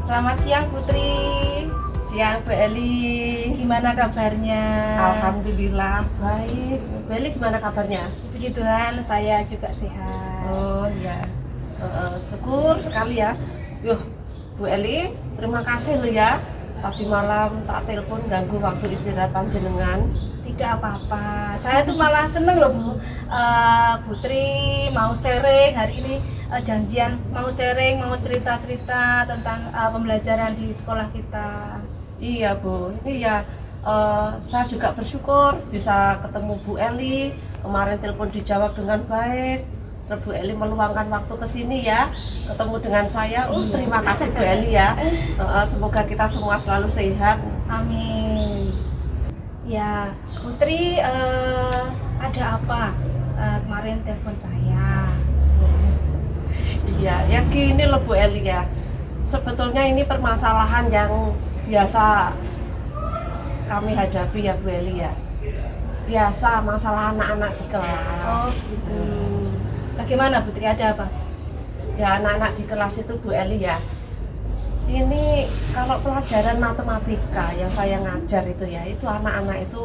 Selamat siang Putri. Siang Bu Eli. Gimana kabarnya? Alhamdulillah baik. Bu Eli gimana kabarnya? Puji Tuhan, saya juga sehat. Oh ya, syukur sekali ya. Yuh, Bu Eli, terima kasih lo ya. Tadi malam tak telepon ganggu waktu istirahat panjenengan. Tidak apa-apa. Saya tuh malah seneng loh Bu. Putri mau sharing hari ini, janjian mau sharing, mau cerita-cerita tentang pembelajaran di sekolah kita. Iya Bu, ini ya saya juga bersyukur bisa ketemu Bu Eli. Kemarin telepon dijawab dengan baik. Terus Bu Eli meluangkan waktu ke sini ya, ketemu dengan saya. Terima kasih Bu Eli ya. Semoga kita semua selalu sehat. Amin. Ya, Putri ada apa? Kemarin telepon saya. Iya, ya gini loh Bu Eli ya. Sebetulnya ini permasalahan yang biasa kami hadapi ya Bu Eli ya. Biasa masalah anak-anak di kelas. Oh gitu. Bagaimana Putri, ada apa? Ya anak-anak di kelas itu Bu Eli ya. Ini kalau pelajaran matematika yang saya ngajar itu ya, itu anak-anak itu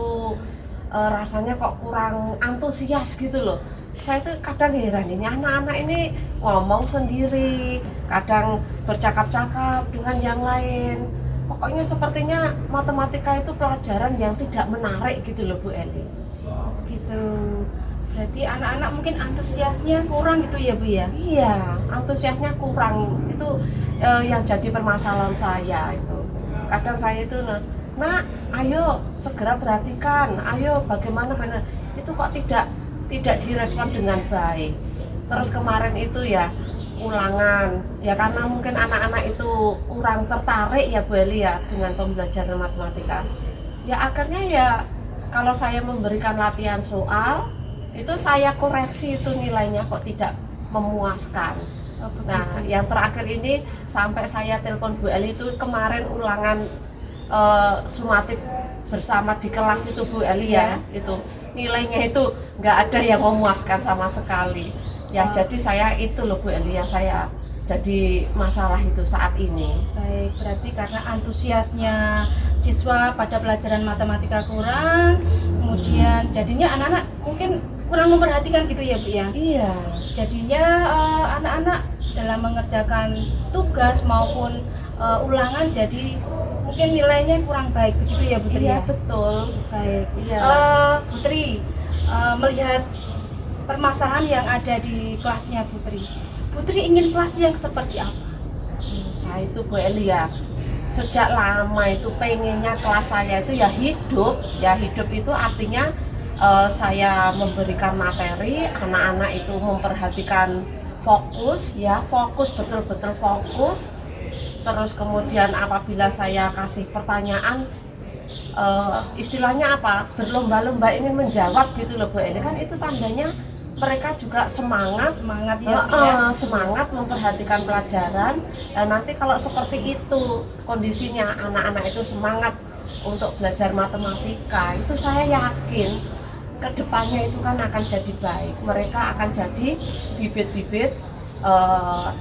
rasanya kok kurang antusias gitu loh. Saya tuh kadang heran, ini anak-anak ini ngomong sendiri, kadang bercakap-cakap dengan yang lain. Pokoknya sepertinya matematika itu pelajaran yang tidak menarik gitu loh Bu Eli. Gitu. Berarti anak-anak mungkin antusiasnya kurang gitu ya Bu ya? Iya, antusiasnya kurang. Itu yang jadi permasalahan saya itu. Kadang saya itu, nak, ayo segera perhatikan, ayo bagaimana benar. Itu kok tidak direspon dengan baik. Terus kemarin itu ya ulangan, ya karena mungkin anak-anak itu kurang tertarik ya Bu Eli ya dengan pembelajaran matematika. Ya akhirnya ya kalau saya memberikan latihan soal, itu saya koreksi itu nilainya kok tidak memuaskan. Nah, yang terakhir ini sampai saya telepon Bu Eli itu kemarin ulangan sumatif bersama di kelas itu Bu Eli ya, itu nilainya itu nggak ada yang memuaskan sama sekali. Ya jadi saya itu loh Bu Eli yang saya jadi masalah itu saat ini. Baik, berarti karena antusiasnya siswa pada pelajaran matematika kurang, kemudian jadinya anak-anak mungkin kurang memperhatikan gitu ya Bu ya? Iya. Jadinya anak-anak dalam mengerjakan tugas maupun ulangan jadi mungkin nilainya kurang baik begitu ya Putri? Iya ya? betul. Baik. Iya. Putri, melihat permasalahan yang ada di kelasnya Putri ingin kelas yang seperti apa? Saya itu Bu Eli ya, sejak lama itu pengennya kelas saya itu ya hidup. Ya hidup itu artinya saya memberikan materi, anak-anak itu memperhatikan fokus ya, fokus betul-betul fokus. Terus kemudian apabila saya kasih pertanyaan, istilahnya apa, berlomba-lomba ingin menjawab gitu loh Bu Eli, kan itu tandanya mereka juga semangat Ya. semangat memperhatikan pelajaran. Dan nanti kalau seperti itu kondisinya anak-anak itu semangat untuk belajar matematika, itu saya yakin kedepannya itu kan akan jadi baik, mereka akan jadi bibit-bibit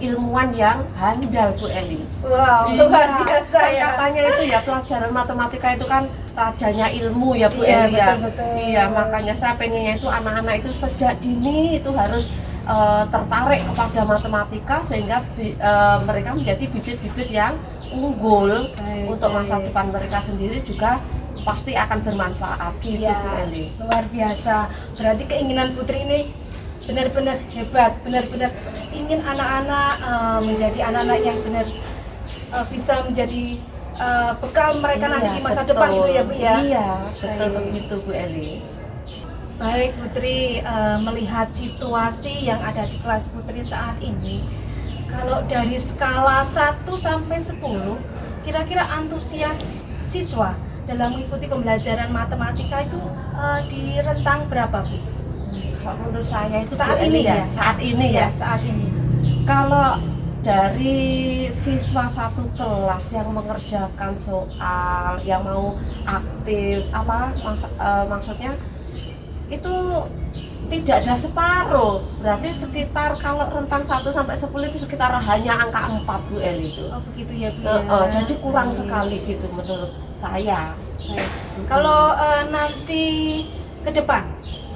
ilmuwan yang handal Bu Eli. Wow, luar biasa kan ya. katanya itu ya pelajaran matematika itu kan rajanya ilmu ya Bu Iya, Eli ya. betul-betul. Iya, makanya saya pengennya itu anak-anak itu sejak dini itu harus tertarik kepada matematika sehingga mereka menjadi bibit-bibit yang unggul. Untuk masa depan mereka sendiri juga pasti akan bermanfaat gitu Ya, Bu Eli. luar biasa. Berarti keinginan Putri ini benar-benar hebat, benar-benar ingin anak-anak menjadi anak-anak yang benar bisa menjadi bekal mereka nanti di masa depan gitu ya Bu ya? Iya, betul begitu Bu Eli. Baik Putri, melihat situasi yang ada di kelas Putri saat ini, kalau dari skala 1 sampai 10, kira-kira antusias siswa dalam mengikuti pembelajaran matematika itu di rentang berapa Bu? Kalau menurut saya itu Saat Bu ini Eli ya? saat ini ya. Saat ini. Kalau dari siswa satu kelas yang mengerjakan soal, yang mau aktif maksudnya itu tidak ada separuh. Berarti sekitar kalau rentang 1 sampai 10 itu sekitar hanya angka 4 Bu Eli itu. Oh begitu ya Bu ya. Jadi kurang Baik. sekali gitu menurut saya. Baik. Kalau nanti ke depan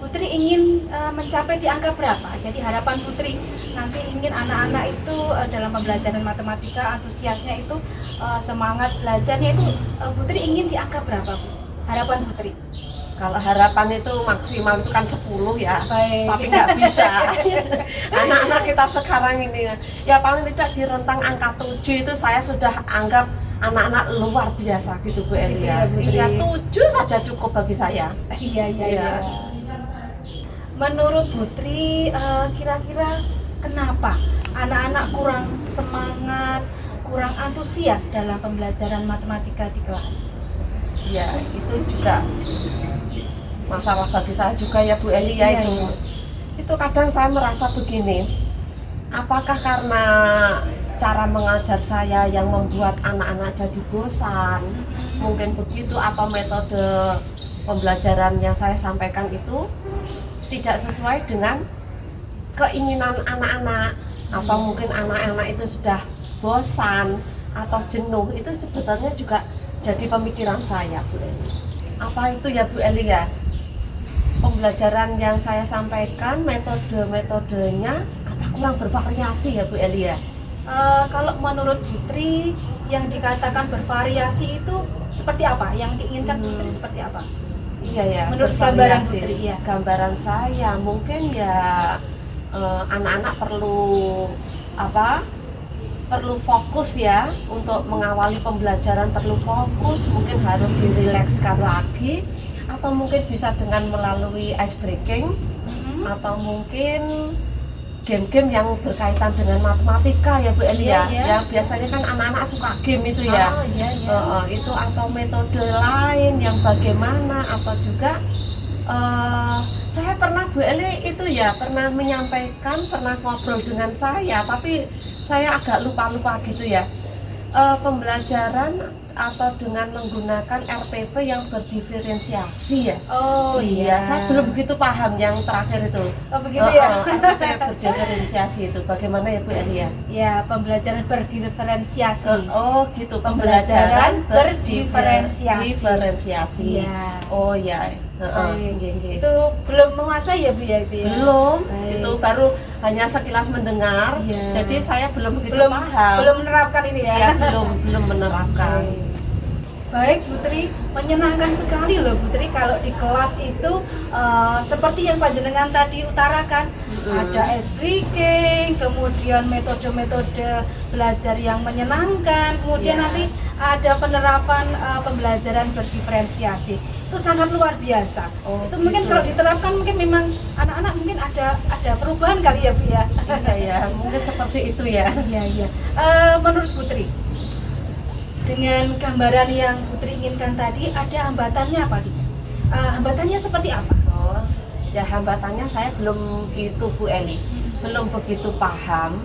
Putri ingin mencapai di angka berapa? Jadi harapan Putri nanti ingin anak-anak itu dalam pembelajaran matematika antusiasnya itu semangat belajarnya itu Putri ingin di angka berapa Bu? Harapan Putri? Kalau harapan itu maksimal itu kan 10 ya. Baik. Tapi nggak bisa. Anak-anak kita sekarang ini ya paling tidak di rentang angka 7 itu saya sudah anggap anak-anak luar biasa gitu Bu Eli ya. Iya, 7 saja cukup bagi saya. Iya. Iya. Menurut Putri, kira-kira kenapa anak-anak kurang semangat, kurang antusias dalam pembelajaran matematika di kelas? Ya, itu juga masalah bagi saya juga ya Bu Eli ya. Iya. Itu kadang saya merasa begini, apakah karena cara mengajar saya yang membuat anak-anak jadi bosan, mungkin begitu, atau metode pembelajaran yang saya sampaikan itu tidak sesuai dengan keinginan anak-anak, atau mungkin anak-anak itu sudah bosan atau jenuh. Itu sebetulnya juga jadi pemikiran saya Bu Eli. Apa itu ya Bu Eli ya? Pembelajaran yang saya sampaikan, metode-metodenya apa kurang bervariasi ya Bu Eli ya? Kalau menurut Putri yang dikatakan bervariasi itu seperti apa? Yang diinginkan Putri seperti apa? Iya ya, Menurut gambaran bervariasi. Putri, ya. Gambaran saya mungkin ya anak-anak perlu perlu fokus ya untuk mengawali pembelajaran, perlu fokus, mungkin harus dirilekskan lagi, atau mungkin bisa dengan melalui ice breaking, atau mungkin game-game yang berkaitan dengan matematika ya Bu Eli ya. Iya. Yang biasanya kan anak-anak suka game itu ya. Oh, iya. Itu atau metode lain yang bagaimana, atau juga saya pernah Bu Eli itu ya pernah menyampaikan, pernah ngobrol dengan saya, tapi saya agak lupa gitu ya. Pembelajaran atau dengan menggunakan RPP yang berdiferensiasi ya. Oh iya. Saya belum begitu paham yang terakhir itu. Oh begitu ya. RPP berdiferensiasi itu bagaimana ya Bu Eli ya? Ya, pembelajaran berdiferensiasi. Oh gitu, Pembelajaran berdiferensiasi. Diferensiasi. Iya. Oh ya. Baik. Nggih. Itu belum menguasai ya Bu ya itu ya? Belum, Baik. itu baru hanya sekilas mendengar. Iya. Jadi saya belum begitu belum paham. belum menerapkan ini ya. Ya, belum menerapkan. Baik Putri, menyenangkan sekali loh Putri kalau di kelas itu seperti yang panjenengan tadi utarakan, ada ice breaking, kemudian metode-metode belajar yang menyenangkan, kemudian Ya. nanti ada penerapan pembelajaran berdiferensiasi. Itu sangat luar biasa. Oh, itu mungkin gitu. kalau diterapkan mungkin memang anak-anak mungkin ada perubahan kali ya Bu ya. Iya ya, mungkin seperti itu ya. Iya. Menurut Putri, dengan gambaran yang Putri inginkan tadi, ada hambatannya apa tidak? Hambatannya seperti apa? Oh, ya hambatannya saya belum itu Bu Eli, belum begitu paham.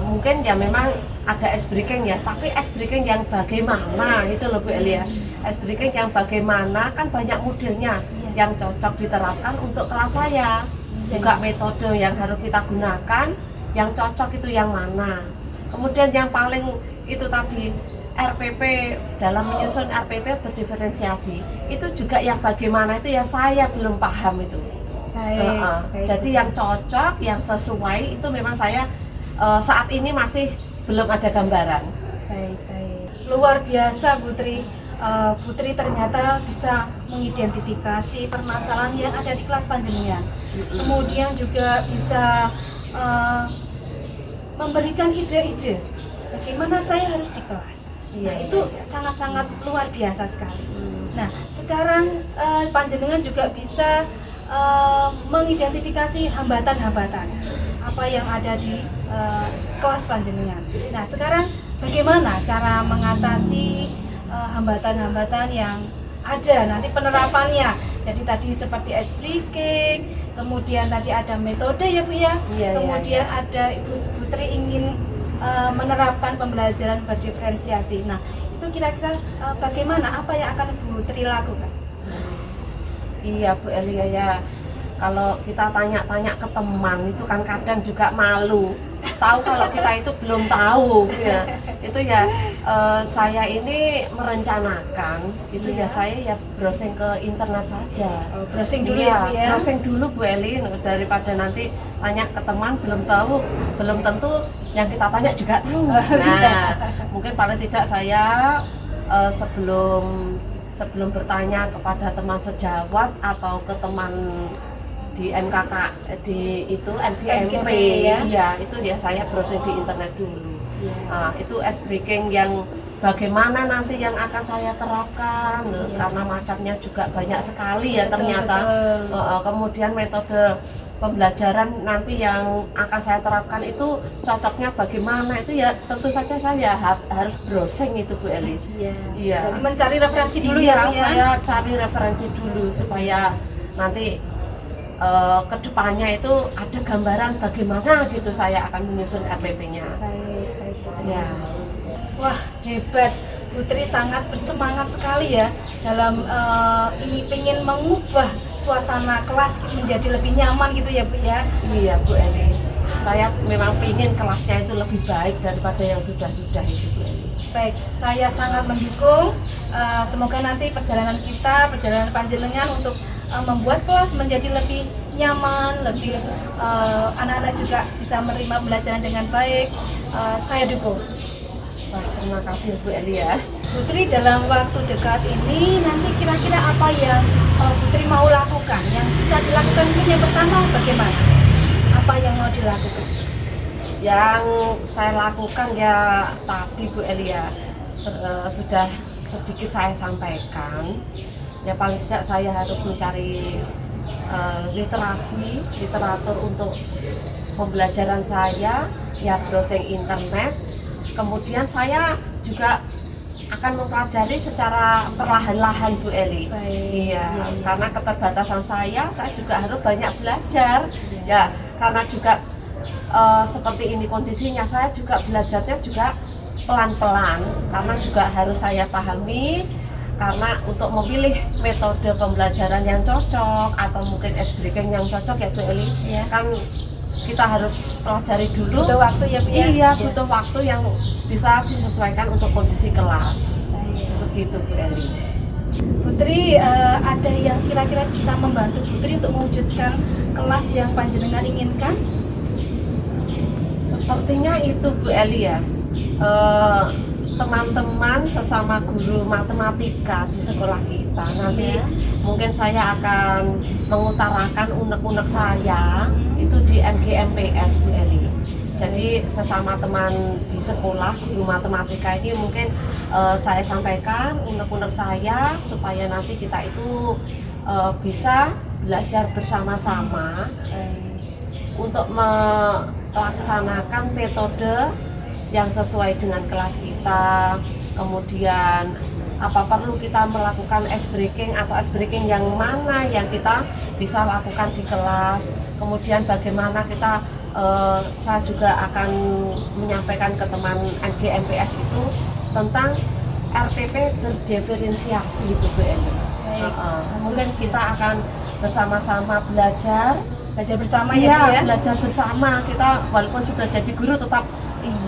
Mungkin ya memang ada ice breaking ya, tapi ice breaking yang bagaimana itu loh Bu Eli ya. Ice breaking yang bagaimana kan banyak modelnya yang cocok diterapkan untuk kelas saya. Juga metode yang harus kita gunakan, yang cocok itu yang mana. Kemudian yang paling itu tadi RPP, dalam menyusun RPP berdiferensiasi itu juga yang bagaimana itu ya saya belum paham itu. Baik. Jadi yang cocok, yang sesuai itu memang saya saat ini masih belum ada gambaran. Baik. Luar biasa Putri. Putri ternyata bisa mengidentifikasi permasalahan yang ada di kelas panjenengan. Kemudian juga bisa memberikan ide-ide bagaimana saya harus di kelas. Nah, itu sangat-sangat luar biasa sekali. Nah, sekarang panjenengan juga bisa mengidentifikasi hambatan-hambatan apa yang ada di kelas panjenengan. Nah, sekarang bagaimana cara mengatasi hambatan-hambatan yang ada nanti penerapannya? Jadi tadi seperti ice breaking, kemudian tadi ada metode ya Bu ya. Kemudian ada Ibu Putri ingin menerapkan pembelajaran berdiferensiasi. Nah, itu kira-kira bagaimana, apa yang akan Bu Tri lakukan? Iya Bu Elia ya, kalau kita tanya-tanya ke teman itu kan kadang juga malu. Tahu kalau kita itu belum tahu ya. Itu ya saya ini merencanakan itu ya saya ya browsing ke internet saja. Oh, browsing dulu Iya, ya, Bu ya. browsing dulu Bu Eli, daripada nanti tanya ke teman belum tahu, belum tentu yang kita tanya juga tahu. Nah, mungkin paling tidak saya sebelum bertanya kepada teman sejawat atau ke teman di MKK di itu MGMP ya. ya itu ya saya browsing di internet dulu. Iya. Nah, itu ice breaking yang bagaimana nanti yang akan saya terapkan karena macamnya juga banyak sekali ya ternyata. Kemudian metode pembelajaran nanti yang akan saya terapkan itu cocoknya bagaimana itu ya tentu saja saya harus browsing itu Bu Eli. Iya. Jadi mencari referensi dulu Iya, ya, Bu ya. saya cari referensi dulu supaya nanti kedepannya itu ada gambaran bagaimana gitu saya akan menyusun RPP-nya. Baik. Ya. Wah, hebat. Putri sangat bersemangat sekali ya dalam ini pengen mengubah suasana kelas menjadi lebih nyaman gitu ya Bu ya. Iya Bu Eli. Saya memang ingin kelasnya itu lebih baik daripada yang sudah-sudah itu Bu Eli. Baik, saya sangat mendukung. Semoga nanti perjalanan panjenengan untuk membuat kelas menjadi lebih nyaman, lebih anak-anak juga bisa menerima pembelajaran dengan baik. Saya dukung. Wah, terima kasih Bu Eli ya. Putri dalam waktu dekat ini nanti kira-kira apa yang Putri mau lakukan? Yang bisa dilakukan mungkin yang pertama bagaimana? Apa yang mau dilakukan? Yang saya lakukan ya tadi Bu Eli ya sudah sedikit saya sampaikan. Ya paling tidak saya harus mencari literatur untuk pembelajaran saya, ya browsing internet. Kemudian saya juga akan mempelajari secara perlahan-lahan Bu Eli. Iya, karena keterbatasan saya juga harus banyak belajar. Ya, karena juga seperti ini kondisinya, saya juga belajarnya juga pelan-pelan karena juga harus saya pahami. Karena untuk memilih metode pembelajaran yang cocok atau mungkin ice breaking yang cocok ya Bu Eli, kan kita harus pelajari dulu. Butuh waktu ya Bu ya? Iya, butuh waktu yang bisa disesuaikan untuk kondisi kelas. Begitu Bu Eli. Putri, ada yang kira-kira bisa membantu Putri untuk mewujudkan kelas yang panjenengan inginkan? Sepertinya itu Bu Eli ya. Teman-teman sesama guru matematika di sekolah kita nanti mungkin saya akan mengutarakan unek-unek saya itu di MGMPS Bu Eli. Jadi sesama teman di sekolah guru matematika ini mungkin saya sampaikan unek-unek saya supaya nanti kita itu bisa belajar bersama-sama untuk melaksanakan metode yang sesuai dengan kelas kita. Kemudian apa perlu kita melakukan ice breaking atau ice breaking yang mana yang kita bisa lakukan di kelas. Kemudian bagaimana kita saya juga akan menyampaikan ke teman MGMPS itu tentang RPP berdiferensiasi itu Bu Eli. Mungkin kita akan bersama-sama belajar bersama ya Bu ya? Belajar bersama. Kita walaupun sudah jadi guru tetap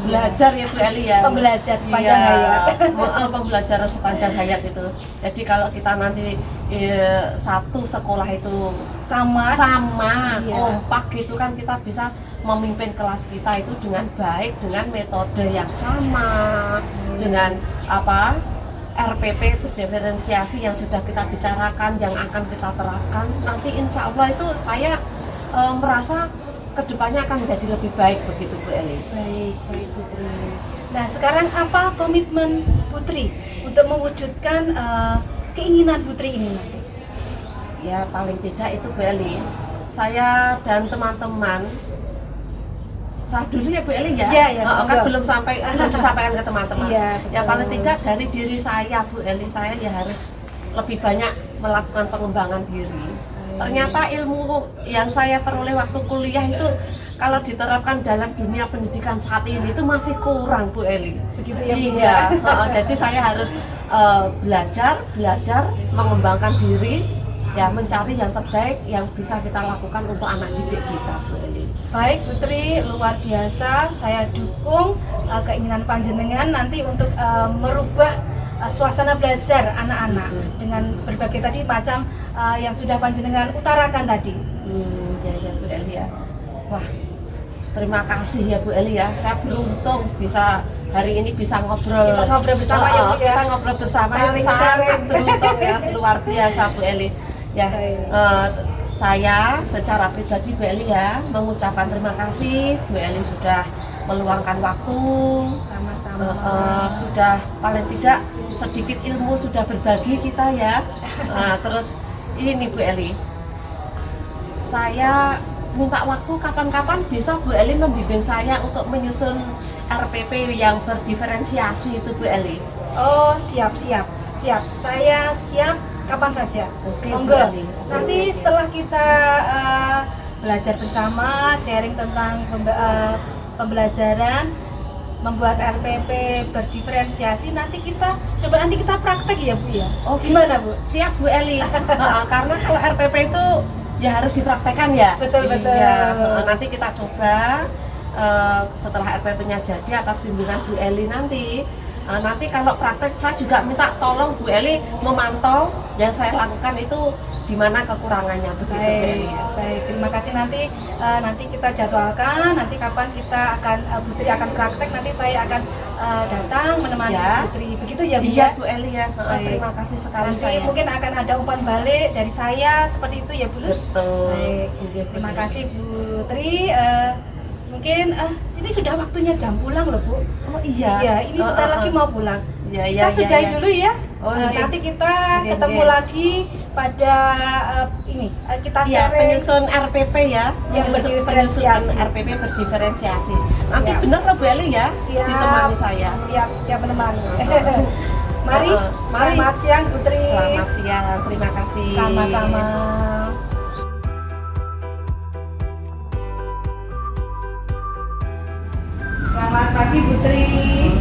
belajar ya Bu Eli ya. Pembelajar sepanjang hayat. Pembelajaran sepanjang hayat itu. Jadi kalau kita nanti satu sekolah itu sama kompak gitu kan kita bisa memimpin kelas kita itu dengan baik, dengan metode yang sama, dengan RPP berdiferensiasi yang sudah kita bicarakan, yang akan kita terapkan. Nanti insya Allah itu saya merasa kedepannya akan menjadi lebih baik begitu Bu Eli. Baik Putri. Nah sekarang apa komitmen Putri untuk mewujudkan keinginan Putri ini nanti? Ya paling tidak itu Bu Eli, saya dan teman-teman dulu ya Bu Eli ya, kan belum disampaikan ke teman-teman. Ya paling tidak dari diri saya Bu Eli, saya ya harus lebih banyak melakukan pengembangan diri. Ternyata ilmu yang saya peroleh waktu kuliah itu kalau diterapkan dalam dunia pendidikan saat ini itu masih kurang Bu Eli. Begitu ya Bu? Jadi saya harus belajar, mengembangkan diri ya mencari yang terbaik yang bisa kita lakukan untuk anak didik kita, Bu Eli. Baik Putri, luar biasa. Saya dukung keinginan panjenengan nanti untuk merubah suasana belajar anak-anak dengan berbagai tadi macam yang sudah panjenengan utarakan tadi. Ya Bu Eli ya. Wah, terima kasih ya Bu Eli ya. Saya beruntung bisa hari ini bisa ngobrol. Kita ngobrol bersama ya Bu ya. Kita ngobrol bersama, Saling sangat sharing. beruntung ya, luar biasa Bu Eli. Ya, saya secara pribadi Bu Eli ya mengucapkan terima kasih Bu Eli sudah meluangkan waktu, Sama-sama. sudah paling tidak sedikit ilmu sudah berbagi kita ya. Terus ini Bu Eli, saya minta waktu kapan-kapan bisa Bu Eli membimbing saya untuk menyusun RPP yang berdiferensiasi itu Bu Eli. Oh, siap. Saya siap kapan saja. Oke, Monggo. Bu Eli. Nanti setelah kita belajar bersama, sharing tentang pembelajaran, membuat RPP berdiferensiasi, nanti kita praktek ya Bu ya. Oh, gimana Bu? Siap Bu Eli. Karena kalau RPP itu ya harus dipraktekkan ya. Betul. Iya, nanti kita coba setelah RPP-nya jadi atas bimbingan Bu Eli nanti. Nanti kalau praktek saya juga minta tolong Bu Eli memantau yang saya lakukan itu di mana kekurangannya begitu Bu Eli. Baik, terima kasih. Nanti kita jadwalkan, nanti kapan kita akan Putri akan praktek, nanti saya akan datang menemani Ya. Putri. Begitu ya Bu Iya ya? Bu Eli ya. Baik. Terima kasih sekali Nanti saya. mungkin akan ada umpan balik dari saya seperti itu ya Bu. Betul. Baik, Iya, Bu terima Eli. kasih Putri. Mungkin ini sudah waktunya jam pulang loh Bu. Oh iya. Iya, ini sebentar lagi mau pulang. Iya. Kita sudahi dulu ya. Oh, iya. Nanti kita Iya, ketemu iya. lagi pada kita Iya, sharing penyusun RPP ya, Yang penyusunan berdiferensiasi. RPP berdiferensiasi. Nanti Siap. benar lah Bu Eli ya, Siap. ditemani saya. Siap menemani. Mari, Mari. selamat siang Putri. Selamat siang, terima kasih. Sama-sama. Selamat pagi Putri.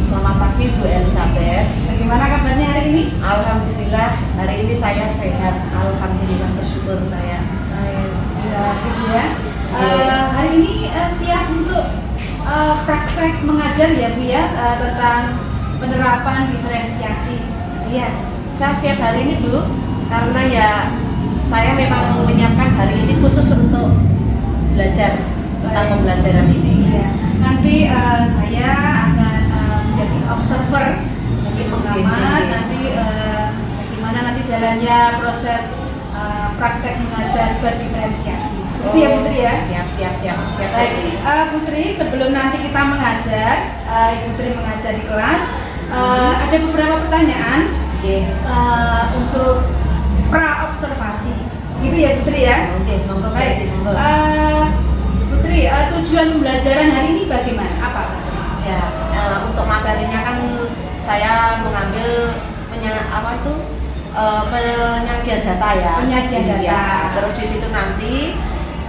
Selamat pagi Bu Elizabeth. Bagaimana kabarnya hari ini? Alhamdulillah hari ini saya sehat. Alhamdulillah bersyukur saya. Baik, ya. Iya. Hari ini siap untuk praktek mengajar ya Bu ya, tentang penerapan diferensiasi. Iya, saya siap hari ini Bu, karena ya saya memang menyiapkan hari ini khusus untuk belajar tentang pembelajaran ini. Ya. Nanti saya akan menjadi observer, jadi pengamat. Oke. Nanti bagaimana nanti jalannya proses praktek mengajar berdiferensiasi. Itu ya Putri ya. Siap. Baik, Putri, sebelum nanti kita mengajar, Putri mengajar di kelas, ada beberapa pertanyaan Oke. untuk pra observasi, gitu ya Putri ya. Oke, monggo Bu Baik, Eli, monggo. Putri, tujuan pembelajaran hari ini bagaimana? Apa? Ya, untuk materinya kan saya mengambil penyajian data ya. Penyajian data. Iya, terus di situ nanti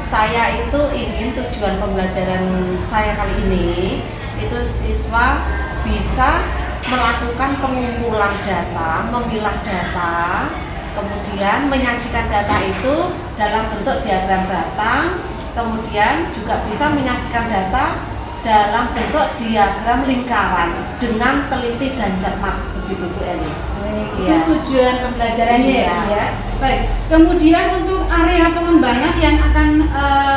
saya itu ingin tujuan pembelajaran saya kali ini itu siswa bisa melakukan pengumpulan data, memilah data, kemudian menyajikan data itu dalam bentuk diagram batang, kemudian juga bisa menyajikan data dalam bentuk diagram lingkaran dengan teliti dan cermat begitu Bu Eli. Itu Iya. tujuan pembelajarannya Iya. ya. Baik. Kemudian untuk area pengembangan yang akan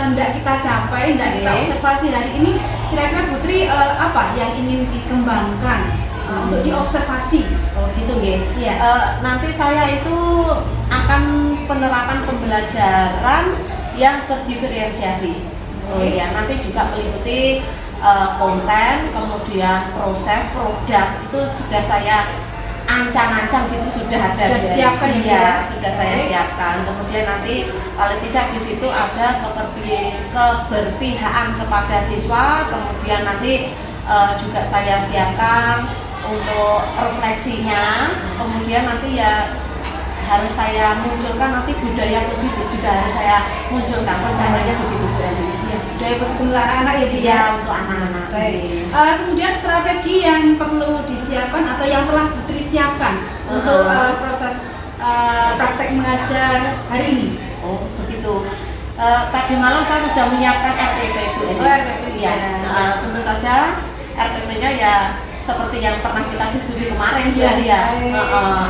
hendak kita capai, hendak kita Oke. observasi hari ini, kira-kira Putri apa yang ingin dikembangkan untuk diobservasi? Oh gitu nggih. Iya. Nanti saya itu akan penerapan pembelajaran yang berdiferensiasi. Oh Oke. iya, nanti juga meliputi konten, kemudian proses produk itu sudah saya ancang-ancang gitu sudah ada. Sudah disiapkan ya, Bu, Iya, ya? sudah saya Oke. siapkan. Kemudian nanti paling tidak di situ ada keberpihakan kepada siswa. Kemudian nanti juga saya siapkan untuk refleksinya. Kemudian nanti ya harus saya munculkan nanti budaya positif juga harus saya munculkan. Rencananya begitu Bu Eli. Ya, budaya positif anak-anak ya Bu ya. Iya, untuk anak-anak. Baik. Kemudian strategi yang perlu disiapkan atau yang telah Putri siapkan untuk proses praktek mengajar hari ini? Oh begitu. Tadi malam saya sudah menyiapkan RPP Bu Eni. Oh, RPP Ya, sudah. tentu saja RPP-nya ya seperti yang pernah kita diskusi kemarin Bu Iya, Eni ya. baik.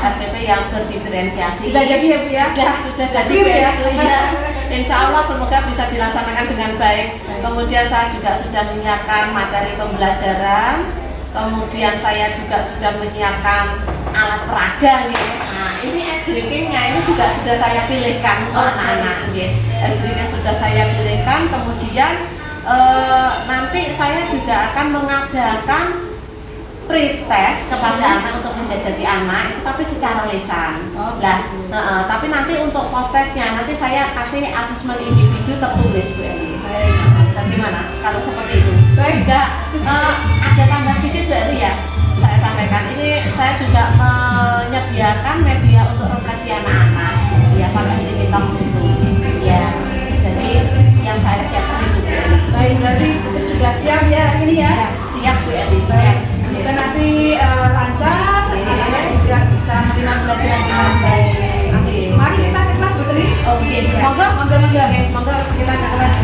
RPP yang berdiferensiasi. Sudah jadi ya Bu ya? Sudah jadi Clear ya? Bu Eni, ya. Insya Allah semoga bisa dilaksanakan dengan baik. Kemudian saya juga sudah menyiapkan materi pembelajaran. Kemudian saya juga sudah menyiapkan alat peraga nih. Nah, ini ice breaking-nya ini juga sudah saya pilihkan untuk anak-anak. Ice breaking sudah saya pilihkan. Kemudian nanti saya juga akan mengadakan pretest kepada anak untuk menjajaki anak itu tapi secara lisan. Tapi nanti untuk post testnya nanti saya kasih asesmen individu tertulis Bu Eni. Bagaimana kalau seperti itu? Juga ada tambah dikit Bu Eni ya. Saya sampaikan ini saya juga menyediakan media untuk refleksi anak-anak ya pakai sticky talk itu. Ya. Jadi yang saya siapkan itu Bu Eni. Baik, berarti Putri sudah siap ya hari ini ya? Ya, siap Bu Eni. Baik, semoga nanti lancar, anak-anak juga bisa menerima pelajaran dengan baik. Amin. Mari kita ke kelas Putri. Oke, Ya. monggo. Monggo. Oke, monggo kita ke kelas.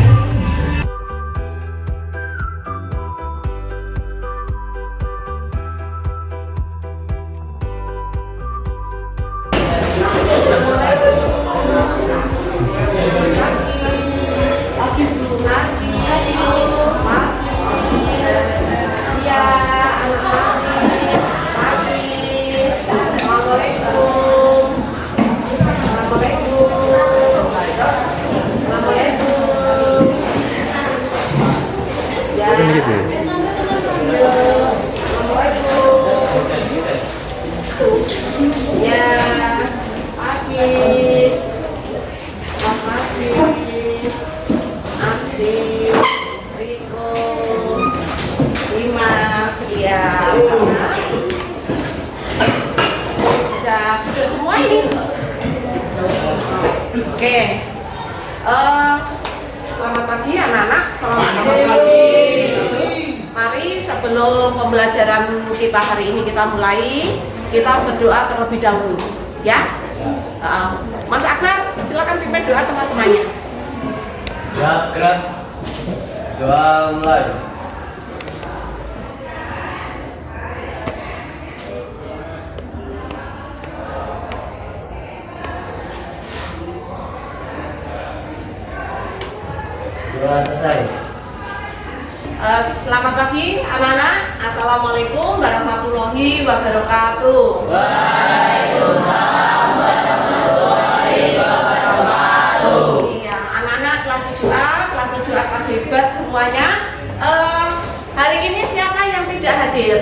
Semua ini. Oke. Selamat pagi anak-anak. Selamat pagi. Mari sebelum pembelajaran kita hari ini kita mulai, kita berdoa terlebih dahulu, ya. Mas Akbar, silakan pimpin doa teman-temannya. Ya, gerak. Doa mulai. Doa selesai. Selamat pagi anak-anak. Assalamualaikum warahmatullahi wabarakatuh. Waalaikumsalam warahmatullahi wabarakatuh. Iya, anak-anak kelas 7A, kelas hebat semuanya. Hari ini siapa yang tidak hadir?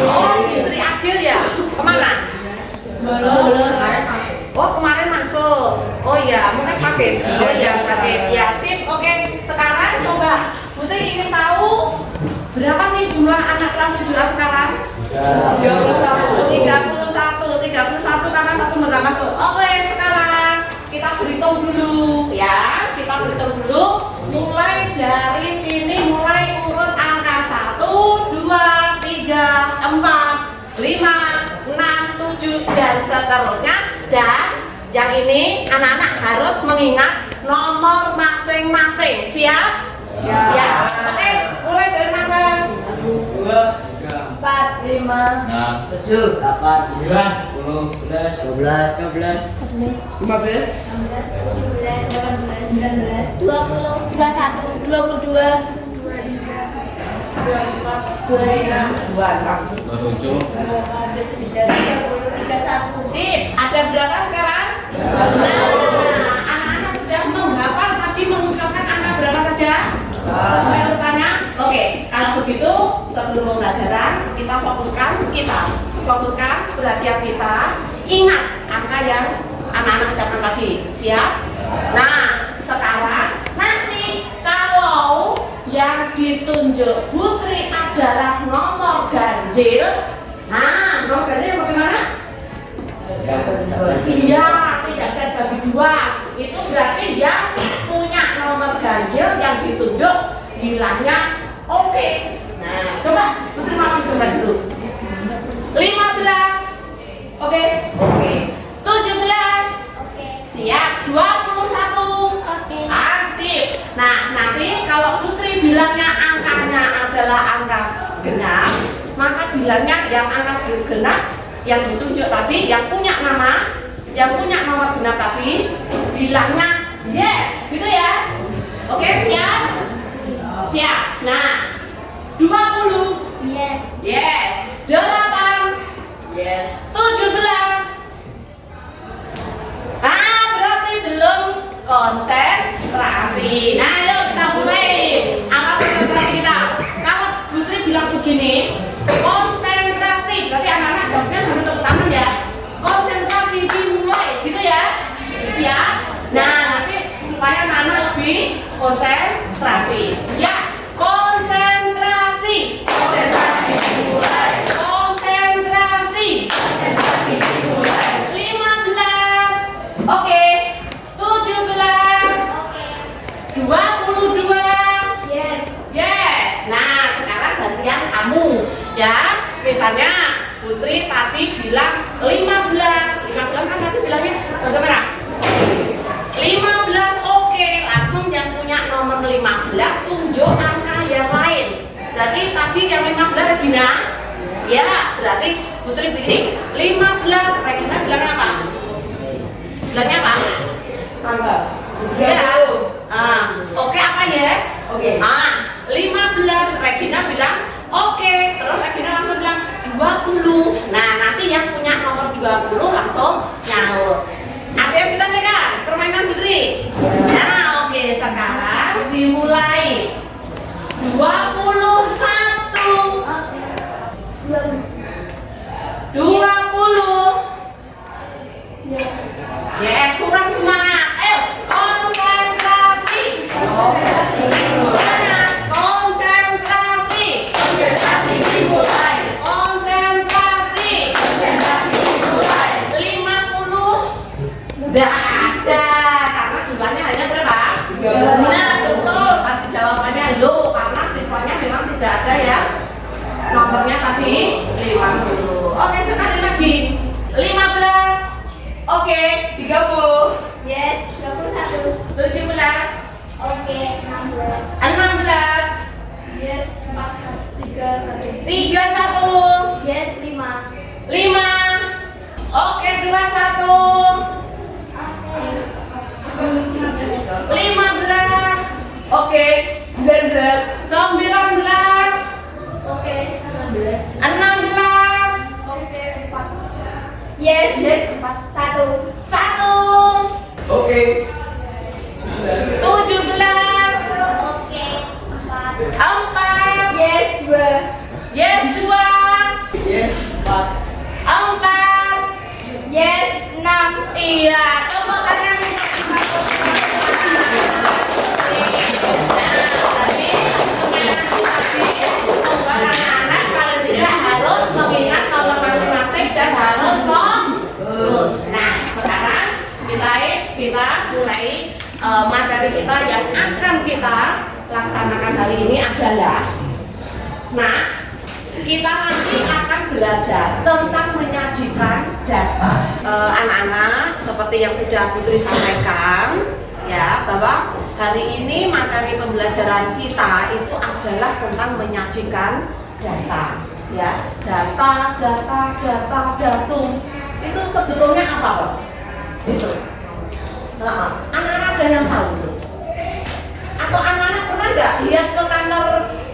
Oh, istri Agil ya. Kemana? Oh, kemarin masuk. Oh iya, mungkin sakit. Oh iya, sakit. Ya, sip. Oke. Sekarang coba Putri ingin tahu berapa sih jumlah anak kelas 7A sekarang? 31 karena satu nggak masuk. Oke, sekarang kita berhitung dulu ya. Kita berhitung dulu mulai dari sini, mulai urut angka 1, 2, 3, 4, 5, 6, 7 dan seterusnya. Dan yang ini anak-anak harus mengingat nomor masing-masing. Siap? Ya. Oke, mulai dari mana? 2, 4, 5, 6, 7, 8, 9, 10, 11, 12, 13, 15, 17, 18, 19, 20, 21, 22, 25, 27. 31. Sip, ada berapa sekarang? Nah, anak-anak sudah menghafal tadi mengucapkan angka berapa saja? Sesuai urutannya? Oke, kalau begitu sebelum pembelajaran kita fokuskan perhatian kita, ingat angka yang anak-anak ucapkan tadi. Siap? Nah, sekarang nanti kalau yang ditunjuk Putri adalah nomor ganjil. Nah, nomor ganjil bagaimana? Iya, tidak bisa bagi dua. Itu berarti yang punya nomor ganjil yang ditunjuk nilainya oke. Nah, coba Putri mau coba dulu. 15. Oke. bilangnya yang angka genap yang ditunjuk tadi, yang punya nomor genap tadi bilangnya yes, gitu ya. Oke, siap? Siap. Nah, 20. Yes. Yes. 8. Yes. 17. Ah, berarti belum konsentrasi. Nah, yuk kita mulai. Apa konsentrasi kita? Kalau Putri bilang begini, konsentrasi, berarti anak-anak jawabnya harus tepuk tangan ya. Konsentrasi dimulai, gitu ya. Siap? Nah, nanti supaya anak lebih konsentrasi. Ya, konsentrasi. Konsentrasi dimulai. Konsentrasi. Konsentrasi dimulai. 15. Oke. 17. Oke. 22. Yes. Yes. Nah, sekarang gantian kamu ya. Misalnya Putri tadi bilang 15. 15 kan tadi bilangnya bagaimana? 15. Oke, langsung yang punya nomor 15 tunjuk angka yang lain. Berarti tadi yang 15 Regina. Ya, berarti Putri pilih 15. Regina bilang apa? Bilangnya apa? Angka. Ya. Oke, apa yes? Oke. 15. Regina bilang oke. Terus Regina langsung bilang 20. Nah, nanti yang punya nomor 20 langsung nyaut. Ada yang kita kan? Permainan Putri. Nah, oke, sekarang dimulai. 21. Oke. Belum. 20. Yes. Yes, kurang semangat. Ayo, konsentrasi. Konsentrasi. Semangat. Konsentrasi. Konsentrasi dimulai. Konsentrasi. Konsentrasi dimulai. 50. Nggak ada, karena jumlahnya hanya berapa? 13. Nah, betul. Tadi jawabannya lo, karena siswanya memang tidak ada ya. Nomornya tadi 50. Oke, sekali lagi. 15. Oke, 30. Yes. 21. 17. Oke. 16. 16. Yes. 41. 31. Yes. 5. 5. Oke, 21. Oke. 15. Oke, 19. 19. Oke. 16. 16. Oke. 4. Yes. Yes. 4. 1. 1. Oke. 17. Oke. 4. 4. Yes. 2. Yes, 2. Yes. 4. 4. Yes. 6. Iya, tepuk tangan. Anak-anak paling tidak harus mengingat nomor masing-masing dan harus fokus. Nah, sekarang kita mulai materi kita yang akan kita laksanakan hari ini adalah, nah, kita nanti akan belajar tentang menyajikan data. Anak-anak, seperti yang sudah Putri sampaikan, ya, bahwa hari ini materi pembelajaran kita itu adalah tentang menyajikan data. Ya, datum. Itu sebetulnya apa, Pak? Itu. Anak-anak ada yang tahu tuh? Atau anak-anak pernah nggak lihat ke kantor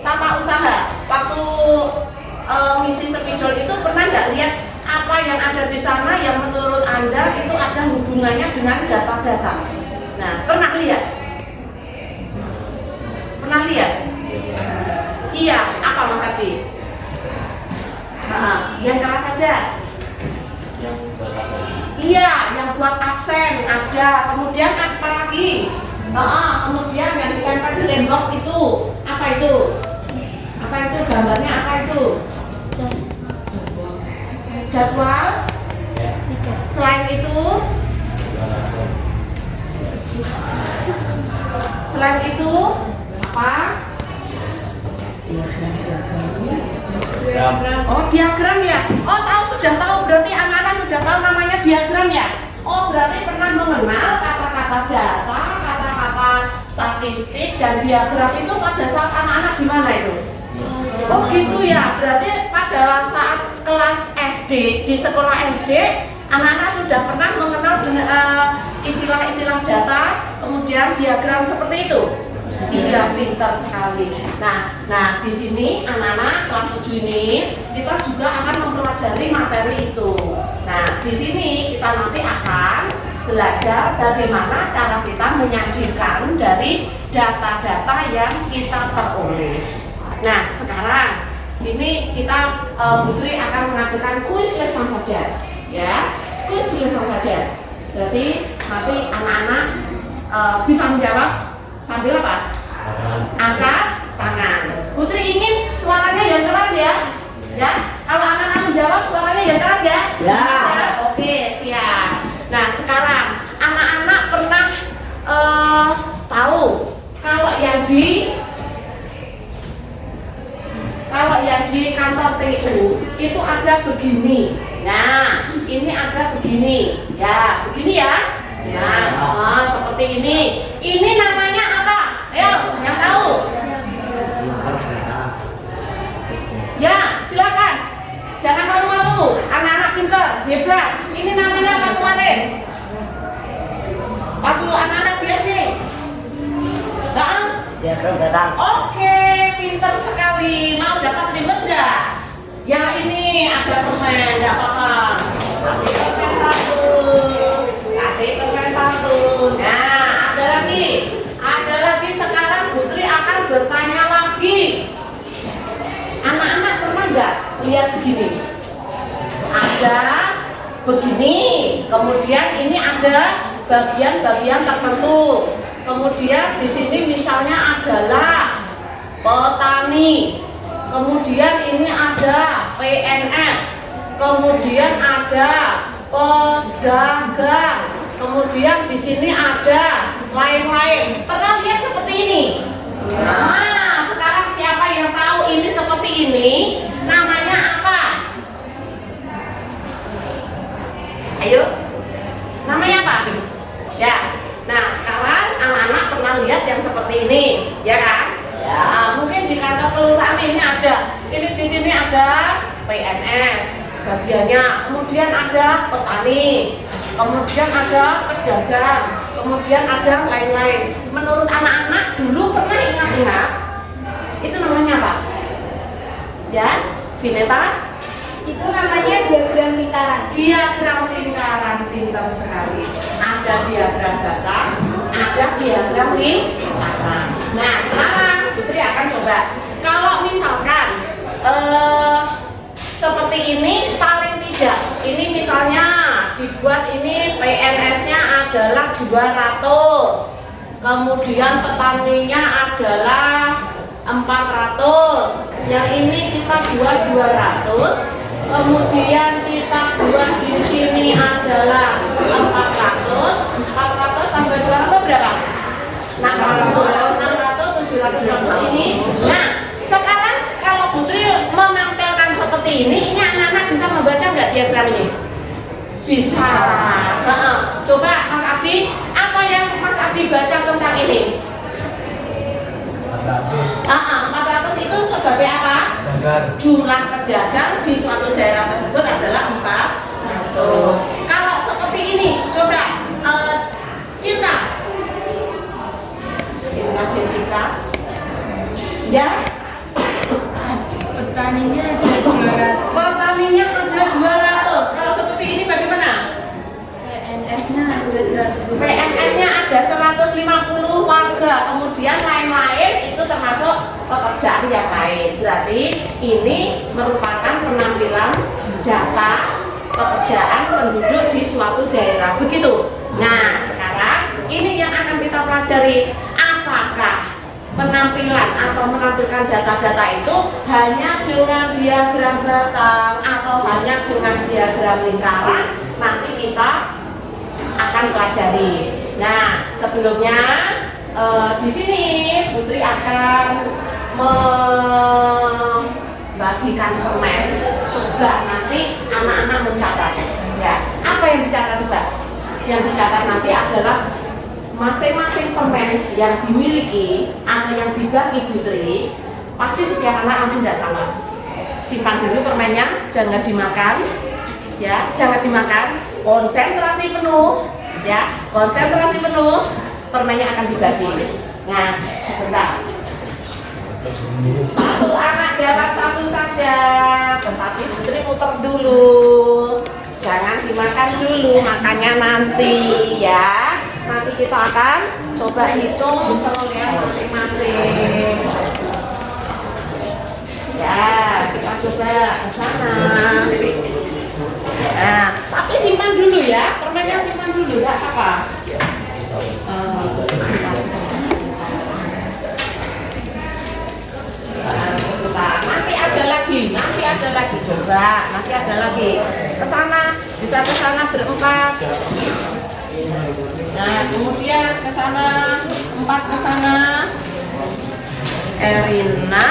tata usaha waktu misi spidol itu, pernah nggak lihat apa yang ada di sana yang menurut Anda itu ada hubungannya dengan data-data? Nah, pernah lihat? Pernah lihat? Iya, apa Mas Adi? Yang keras saja. Iya, yang buat absen ada. Kemudian apa lagi? Kemudian yang ditempel di tembok itu apa itu? Apa itu gambarnya? Apa itu? Jadwal. Selain itu, apa? Oh, diagram ya. Oh, sudah tahu, berarti anak-anak sudah tahu namanya diagram ya. Oh, berarti pernah mengenal kata-kata data, kata-kata statistik dan diagram itu pada saat anak-anak di mana itu? Oh, gitu ya. Berarti pada saat di sekolah SD anak-anak sudah pernah mengenal dengan istilah-istilah data, kemudian diagram seperti itu. Iya, pintar sekali. Nah di sini anak-anak kelas 7 ini kita juga akan mempelajari materi itu. Nah di sini kita nanti akan belajar bagaimana cara kita menyajikan dari data-data yang kita peroleh. Nah sekarang ini kita Putri akan mengajukan kuis lesson saja, ya, kuis lesson saja. Berarti nanti anak-anak bisa menjawab sambil apa? Angkat tangan. Putri ingin suaranya yang keras ya, ya. Kalau anak-anak menjawab suaranya yang keras ya. Ya. Oke, siap. Nah sekarang anak-anak pernah tahu kalau yang di kantor TU itu ada begini. Nah, ini ada begini. Ya, begini ya. Nah, seperti ini. Ini namanya apa? Ayo, yang tahu? Ya, silakan. Jangan malu-malu. Anak-anak pintar, hebat. Ini namanya apa kemarin? Waktu anak-anak DAJ. Diagram datang. Oke, pintar sekali. Mau dapat ribet enggak? Ya ini ada permen, enggak apa-apa. Kasih permen satu. Kasih permen satu. Nah, ada lagi. Ada lagi sekarang Putri akan bertanya lagi. Anak-anak pernah enggak lihat begini? Ada begini. Kemudian ini ada bagian-bagian tertentu. Kemudian di sini misalnya adalah petani. Kemudian ini ada PNS. Kemudian ada pedagang. Kemudian di sini ada lain-lain. Pernah lihat seperti ini? Nah, sekarang siapa yang tahu ini seperti ini? Namanya apa? Ayo. Namanya apa? Ya. Nah, sekarang anak-anak pernah lihat yang seperti ini, ya kan? Ya, mungkin di kantor kelurahan ini ada. Ini di sini ada PNS bagiannya, kemudian ada petani, kemudian ada pedagang, kemudian ada lain-lain. Menurut anak-anak dulu pernah ingat-ingat itu namanya apa? Ya, Vineta? Itu namanya diagram lingkaran. Diagram lingkaran, pintar sekali. Ada diagram data, ada diagram lingkaran. Nah, sekarang Putri akan coba. Kalau misalkan seperti ini paling tidak, ini misalnya dibuat ini PNS-nya adalah 200, kemudian petaninya adalah 400, yang ini kita buat 200. Kemudian kita buat di sini adalah 400 tambah 200 berapa? 600, 700 ini. Nah, sekarang kalau Putri menampilkan seperti ini anak-anak bisa membaca nggak diagram ini? Bisa. Coba Mas Abdi, apa yang Mas Abdi baca tentang ini? 400 itu sebagai apa? Jumlah pedagang di suatu daerah tersebut adalah 400. Kalau seperti ini, coba Cinta Jessica, ya. Petaninya ada 200. Petaninya ada 200. Kalau seperti ini bagaimana? PNS-nya ada 150. PNS-nya ada 150 warga, kemudian lain-lain itu termasuk pekerjaan yang lain. Berarti ini merupakan penampilan data pekerjaan penduduk di suatu daerah. Begitu. Nah, sekarang ini yang akan kita pelajari. Apakah penampilan atau menampilkan data-data itu hanya dengan diagram batang atau hanya dengan diagram lingkaran? Nanti kita akan pelajari. Nah, sebelumnya di sini Putri akan membagikan permen. Coba nanti anak-anak mencatat, ya. Apa yang dicatat, Mbak? Yang dicatat nanti adalah masing-masing permen yang dimiliki atau yang dibagi Putri. Pasti setiap anak nanti tidak sama. Simpan dulu permennya, jangan dimakan. ya, jangan dimakan. Konsentrasi penuh, ya, konsentrasi penuh. Permennya akan dibagi. Nah, sebentar. Satu anak dapat satu saja, tetapi Putri muter dulu. Jangan dimakan dulu, makannya nanti ya. Nanti kita akan coba hitung perolehan masing-masing. Ya, kita coba ke sana. Nah, tapi simpan dulu ya, permennya simpan dulu, enggak apa-apa. Nanti ada lagi coba, nanti ada lagi ke sana, bisa ke sana berempat. Nah, kemudian ke sana, 4 ke sana. Erina.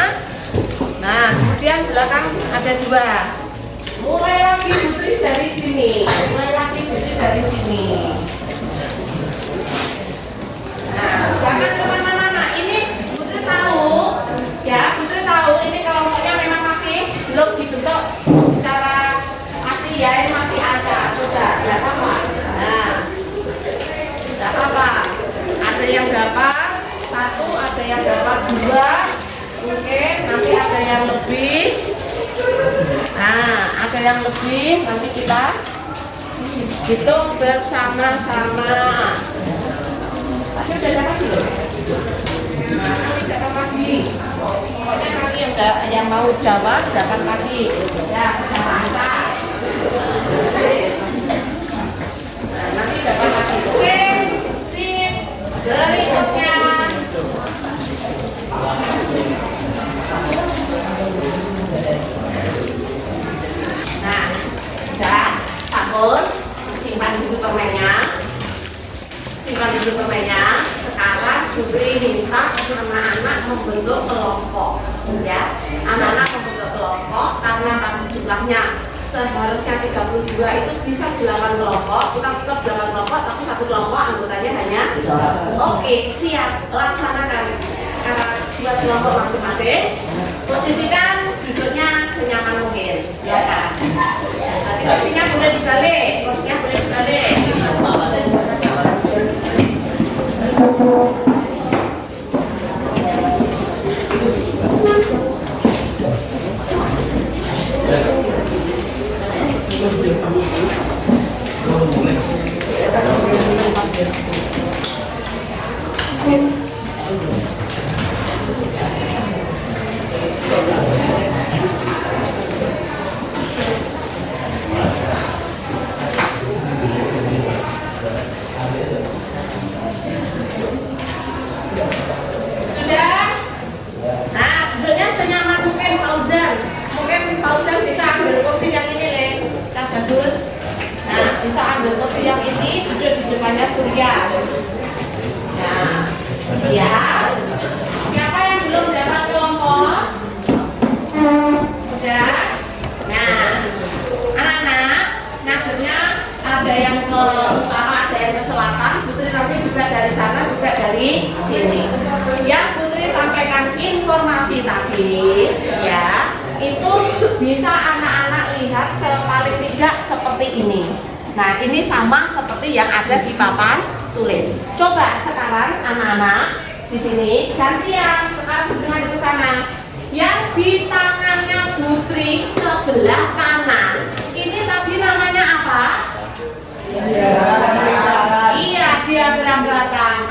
Nah, kemudian belakang ada 2. Mulai lagi Putri dari sini. Mulai lagi Putri dari sini. Nah, jangan kemana-mana. Ini Putri tahu, ya, Putri tahu ini kelompoknya memang masih belum dibentuk secara pasti ya, ini masih ada. Sudah, tidak apa-apa. Nah, tidak apa-apa. Ada yang dapat 1, ada yang dapat 2. Mungkin nanti ada yang lebih. Nah, ada yang lebih, nanti kita hitung bersama-sama. Tapi udah dapat belum? Nah, nanti dapat lagi. Pokoknya nanti yang mau jawab dapat lagi. Ya, sama-sama. Nah, nanti dapat lagi. Oke, sip. Berikutnya. Nah, sudah, tahun simpan dulu permennya. Simpan dulu permennya. Sekarang Putri minta anak-anak membentuk kelompok, ya. Anak-anak membentuk kelompok karena tadi jumlahnya seharusnya 32 itu bisa 8 kelompok. Kita tetap 8 kelompok, tapi satu kelompok anggotanya hanya. Oke, siap, laksanakan. Sekarang 2 kelompok masing-masing. Posisikan duduknya senyaman mungkin, ya kan? Nanti kursinya boleh dibalik, kursinya boleh dibalik. Sudah? Nah, duduknya senyaman mungkin Fauzan. Mungkin Fauzan bisa ambil kursi yang ini, Le. Kak Bagus. Nah, bisa ambil kursi yang ini, duduk di depannya Surya. Nah, ya. Siapa yang belum dapat kelompok? Sudah? Nah, anak-anak, ngadernya ada yang ke utara, ada yang ke selatan. Putri nanti juga dari sana, juga dari sini. Yang Putri sampaikan informasi tadi, ya, itu bisa anak-anak lihat paling tidak seperti ini. Nah, ini sama seperti yang ada di papan tulis. Coba sekarang anak-anak di sini gantian, sekarang dengan ke sana. Yang di tangannya Putri sebelah kanan, ini tadi namanya apa? Iya, diagram batang.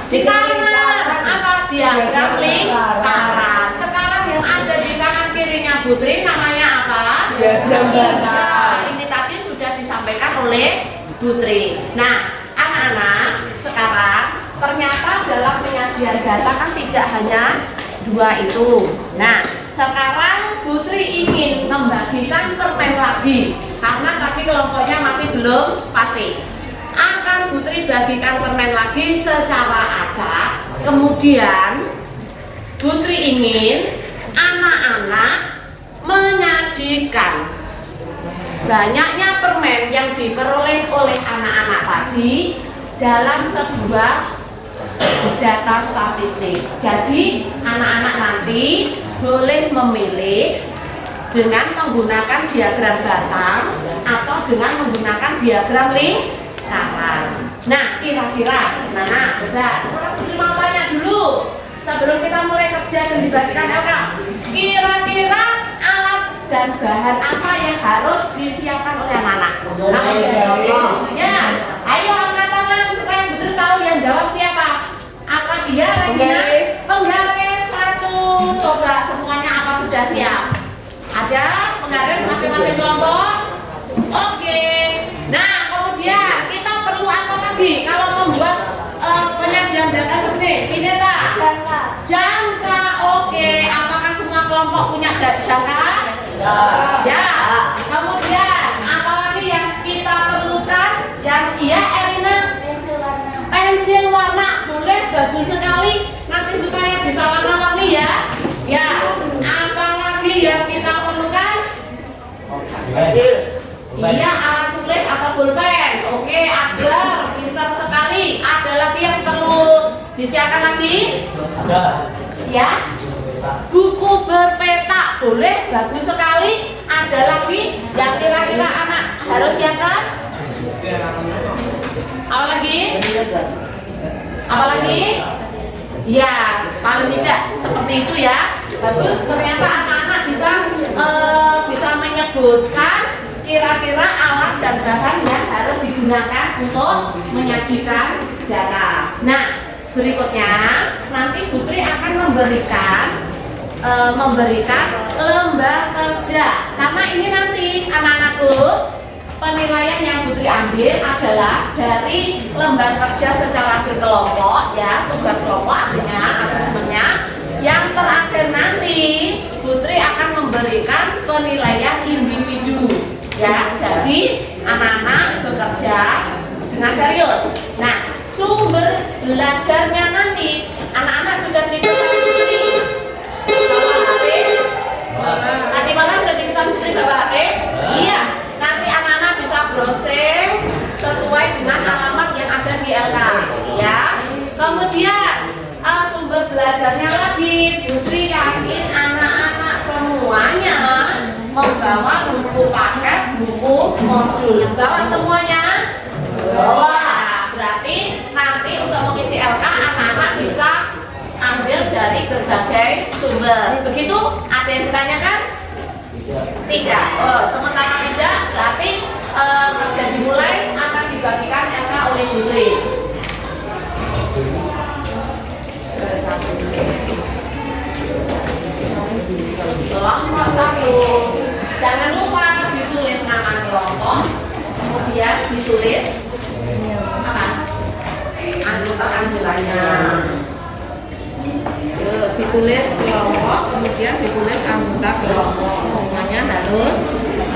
Di kanan apa? Diagram lingkaran. Sekarang yang ada di tangan kirinya Putri namanya apa? Diagram batang. Ini tadi sudah disampaikan oleh Putri. Nah, anak-anak, sekarang ternyata dalam penyajian data kan tidak hanya 2 itu. Nah, sekarang Putri ingin membagikan permen lagi karena tadi kelompoknya masih belum pasti. Akan Putri bagikan permen lagi secara acak. Kemudian Putri ingin anak-anak menyajikan banyaknya permen yang diperoleh oleh anak-anak tadi dalam sebuah data statistik. Jadi anak-anak nanti boleh memilih dengan menggunakan diagram batang atau dengan menggunakan diagram lingkaran. Nah, kira-kira gimana? Sekarang Putri mau tanya dulu sebelum kita mulai kerja dan dibagikan LK. Kira-kira alat dan bahan apa yang harus disiapkan oleh anak-anak? Ya, ayo angkat tangan supaya Putri tahu yang jawab siapa. Apa dia? Penggaris. Satu. Coba semuanya apa sudah siap? Ada penggaris masing-masing kelompok? Oke. Nah, kemudian kita perlu apa lagi kalau membuat penyajian data seperti ini? Jangka. Oke. Apakah semua kelompok punya jangka? Ya. Kemudian apalagi yang kita perlukan? Yang Erina? Pensil warna. Boleh, bagus sekali. Nanti supaya bisa warna-warni ya. Ya. Apalagi yang kita perlukan? Iya, alat tulis atau pulpen. Oke, agar pintar sekali. Ada lagi yang perlu disiapkan lagi? Ada. Ya. Buku berpeta. Boleh, bagus sekali. Ada lagi yang kira-kira anak harus siapkan? Apa lagi? Apa lagi? Ya, paling tidak seperti itu ya. Bagus, ternyata anak-anak bisa menyebutkan kira-kira alat dan bahan yang harus digunakan untuk menyajikan data. Nah, berikutnya nanti Putri akan memberikan lembar kerja. Karena ini nanti anak-anakku, penilaian yang Putri ambil adalah dari lembar kerja secara berkelompok ya, tugas kelompok artinya asesmennya. Yang terakhir nanti Putri akan memberikan penilaian individu ya. Jadi anak-anak bekerja dengan serius. Nah, sumber belajarnya nanti anak-anak sudah dipesan Putri bawa HP. Tadi malam sudah dipesan Putri bawa HP? Iya. Nanti anak-anak bisa browsing sesuai dengan alamat yang ada di LK ya. Kemudian sumber belajarnya lagi, Putri yakin anak-anak semuanya membawa buku paket, buku modul. Bawa semuanya? Bawa. Berarti nanti untuk mengisi LK anak-anak bisa ambil dari berbagai sumber. Begitu? Ada yang ditanyakan? Tidak. Oh, sementara tidak, berarti kerja dimulai akan dibagikan LK oleh Putri. Kelompok 1, jangan lupa ditulis nama kelompok, kemudian ditulis apa? Anggota-anggotanya. Ditulis kelompok, kemudian ditulis anggota kelompok. Semuanya harus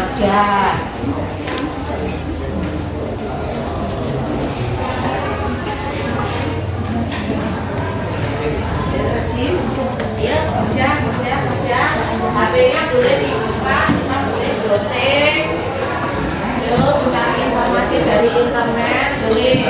ada. Ya, kerja. HP-nya boleh dibuka, kita boleh browsing. Yuk, mencari informasi dari internet, boleh.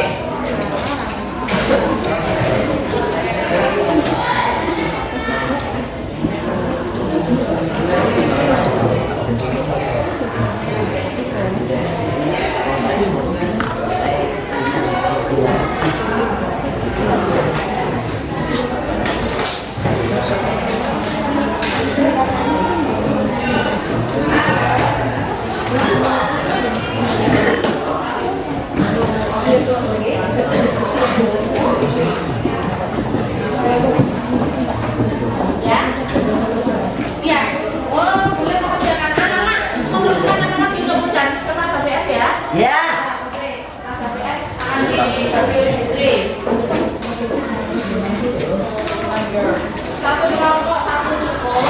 Satu kelompok, satu cukup.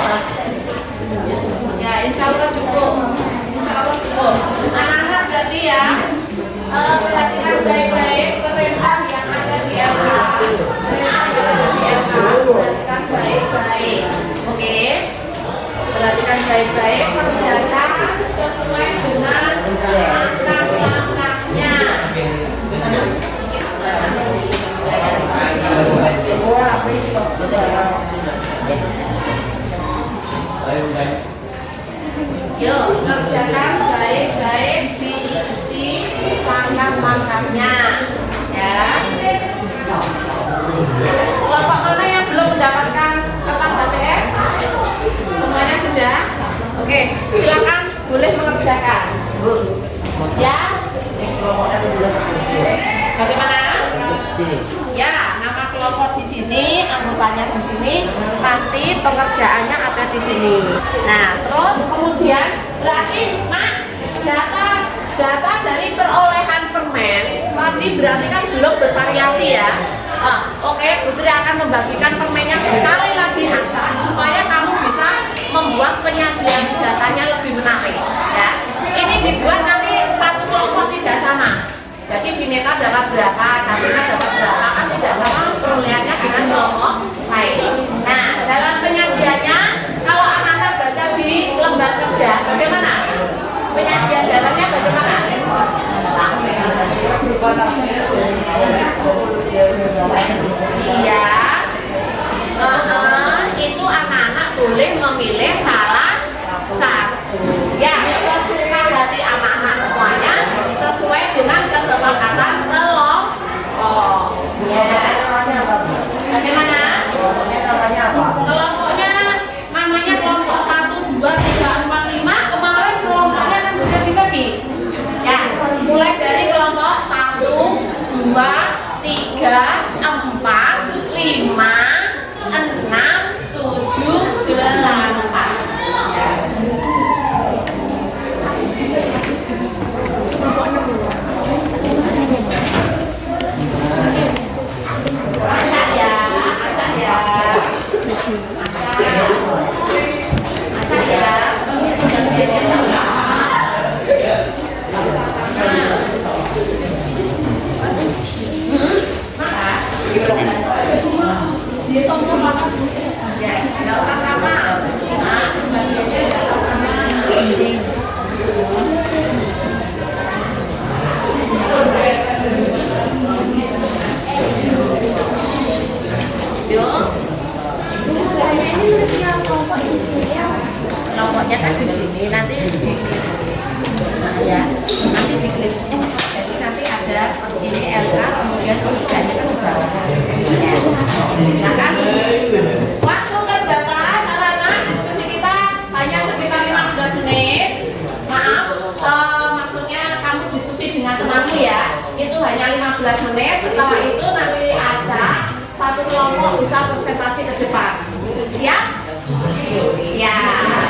Ya, insya Allah cukup. Anak-anak berarti ya, perhatikan baik-baik perintah yang ada di LK. Perhatikan baik-baik. Oke. Perhatikan baik-baik, kerjakan sesuai dengan langkah-langkahnya. boleh mengerjakan. Ya. Bagaimana? Ya, nama kelompok di sini, anggotanya di sini, nanti pengerjaannya ada di sini. Nah, terus kemudian berarti data dari perolehan permen tadi berarti kan belum bervariasi ya. Oke, Putri akan membagikan permennya sekali lagi aja supaya kamu bisa membuat penyajian datanya lebih menarik ya. Ini dibuat nanti satu kelompok tidak sama. Jadi Vineta dapat berapa, Catrina dapat berapa, kan tidak sama perolehannya dengan kelompok lain. Nah, dalam penyajiannya kalau anak-anak baca di lembar kerja, bagaimana? Penyajian datanya bagaimana? Iya. Itu anak-anak boleh memilih salah satu. Ya, sesuka hati anak-anak semuanya sesuai dengan kesepakatan kelompok. Ya. Bagaimana? Kelompoknya namanya kelompok 1, 2, 3, 4, 5. Kemarin kelompoknya kan sudah dibagi. Ya, mulai dari kelompok 1, 2, 3, 4, 5, 6, 7, 8. Acak ya. Acak ya. Ya, nggak usah sama. Nah, bagiannya nggak usah sama. Yuk. Kelompoknya kan di sini, nanti diklik. Nah, ya, nanti diklik. Jadi nanti ada ini LK, kemudian kerjanya kan besar. Ya. Silakan. Waktu terbatas, anak-anak diskusi kita hanya sekitar 15 menit. Maaf, maksudnya kamu diskusi dengan temanmu ya. Itu hanya 15 menit. Setelah itu nanti acak satu kelompok bisa presentasi ke depan. Siap? Siap.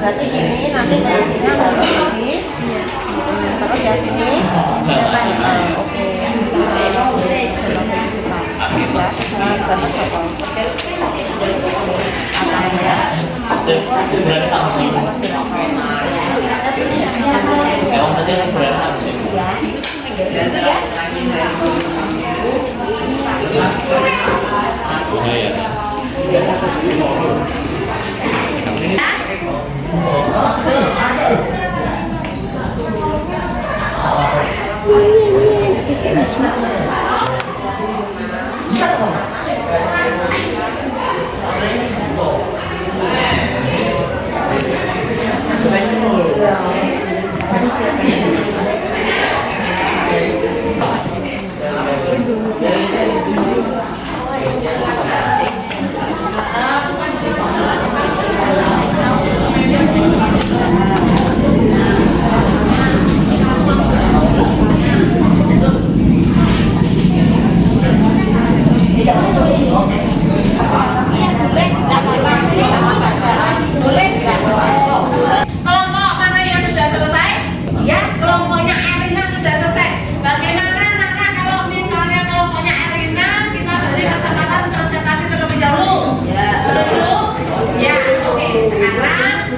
Berarti ini nanti posisinya harus ini, terus ya sini. Oke.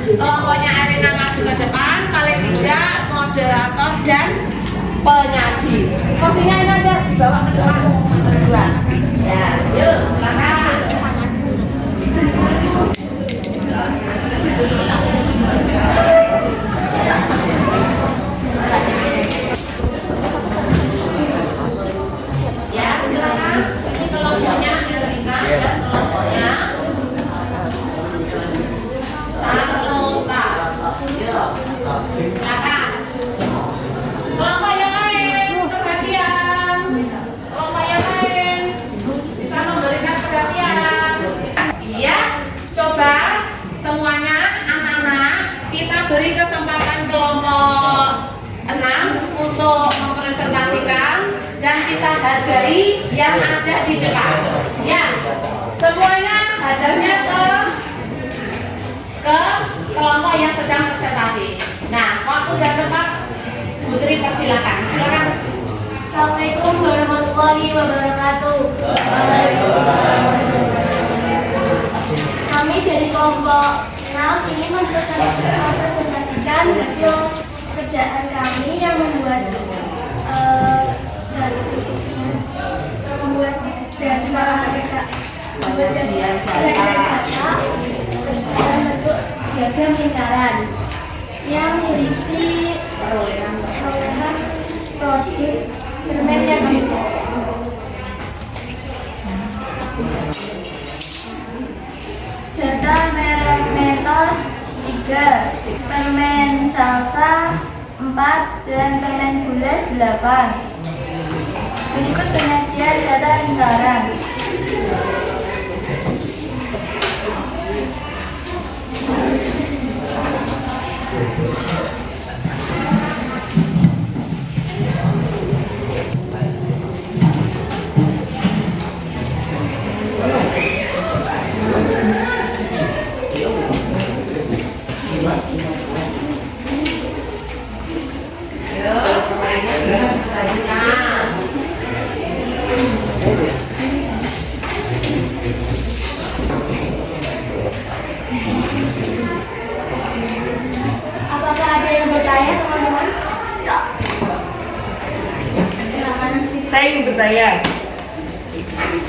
Kelompoknya Erina maju ke depan, paling tidak moderator dan penyaji. Posisinya ini aja dibawa ke depan berdua. Ya, yuk silakan. Ya, silakan. Ini kelompoknya Erina dan kelompoknya silakan. Kelompok yang lain perhatian. Kelompok yang lain bisa memberikan perhatian. Iya, coba semuanya anak-anak kita beri kesempatan kelompok 6 untuk mempresentasikan dan kita hargai yang ada di depan. Ya, semuanya hadapnya ke kelompok yang sedang presentasi. Nah, waktu dan tempat, Putri persilakan. Silakan. Assalamualaikum warahmatullahi wabarakatuh. Kami dari kelompok 6 ingin mempresentasikan hasil kerjaan kami yang membuat dalam bentuk diagram lingkaran yang berisi perolehan produk permen yang data merek Metos 3, permen salsa 4, dan permen gules 8. Berikut penyajian data lingkaran.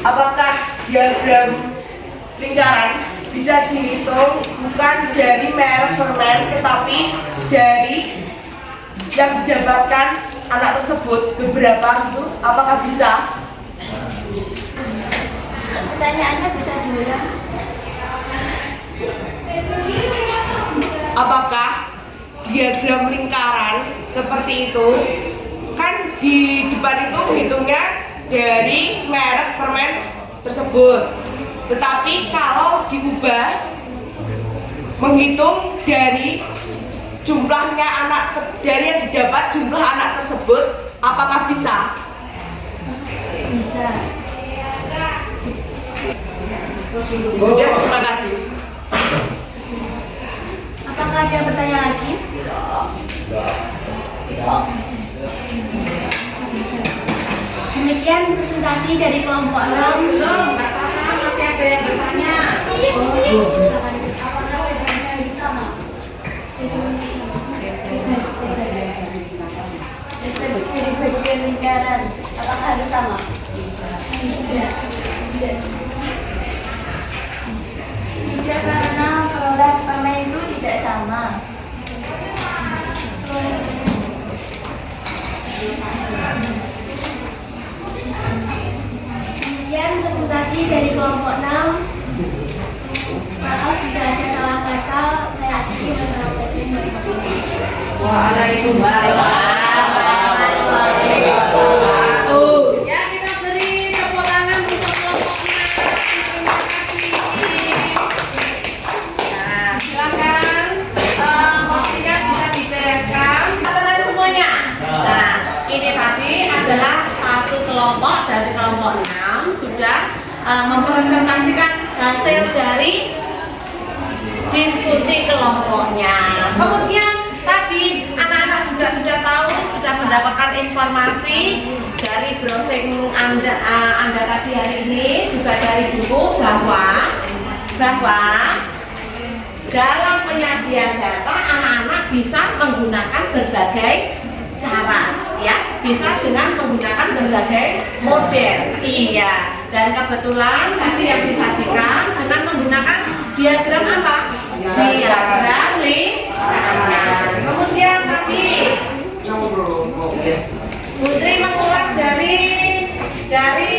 Apakah diagram lingkaran bisa dihitung bukan dari merek permen, tetapi dari yang didapatkan anak tersebut beberapa gitu? Apakah bisa? Pertanyaannya bisa diulang. Apakah diagram lingkaran seperti itu kan di depan itu hitungnya dari merek permen tersebut, tetapi kalau diubah menghitung dari jumlahnya dari yang didapat jumlah anak tersebut, apakah bisa? Bisa. Sudah, terima kasih. Apakah ada pertanyaan lagi? Demikian presentasi dari kelompok 6. Masih ada yang bertanya. Apakah bedanya sama? Dari bagian lingkaran, apakah harus sama? Tidak. Tidak, karena produk permen itu tidak sama. Kemudian presentasi dari kelompok 6. Maaf jika ada salah kata, saya akhiri. Wassalamualaikum warahmatullahi wabarakatuh. Waalaikumsalam warahmatullahi wabarakatuh. Ya, kita beri tepuk tangan untuk kelompoknya. Terima kasih. Nah, silakan waktunya bisa dibereskan. Teman semuanya. Nah, ini tadi adalah satu kelompok dari kelompok 6 sudah mempresentasikan hasil dari diskusi kelompoknya. Kemudian tadi anak-anak sudah tahu, sudah mendapatkan informasi dari browsing Anda tadi hari ini, juga dari buku bahwa dalam penyajian data anak-anak bisa menggunakan berbagai cara, ya, bisa dengan menggunakan berbagai model. Iya, dan kebetulan tadi yang disajikan dengan menggunakan diagram apa? Diagram lingkaran. Kemudian tadi Putri mengulas dari